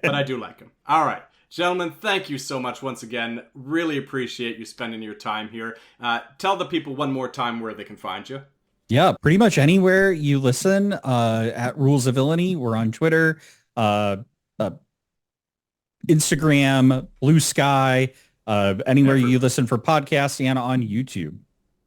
But I do like him. All right, gentlemen, thank you so much once again. Really appreciate you spending your time here. Tell the people one more time where they can find you. Yeah, pretty much anywhere you listen at Rules of Villainy. We're on Twitter, Instagram, Blue Sky, anywhere you listen for podcasts, and on YouTube.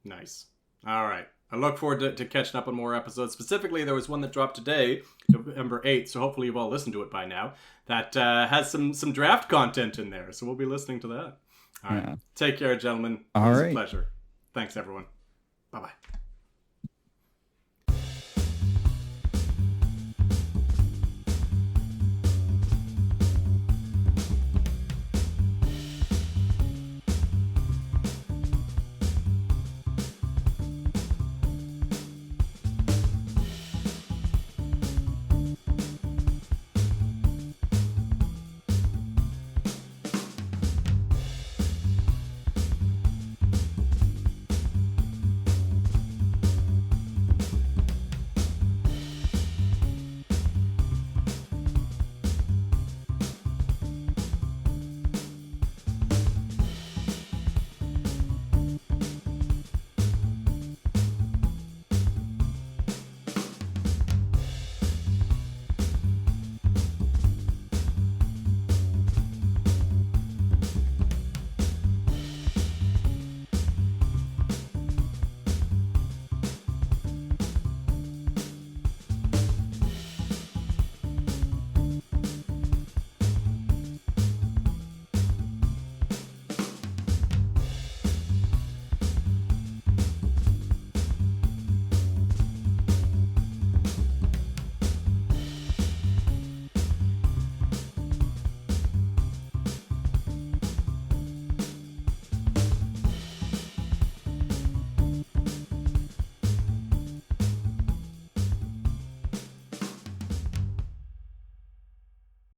Nice. All right. I look forward to catching up on more episodes. Specifically, there was one that dropped today, November 8th, so hopefully you've all listened to it by now, that has some draft content in there, so we'll be listening to that. All right. Yeah. Take care, gentlemen. All It was right. a pleasure. Thanks, everyone. Bye-bye.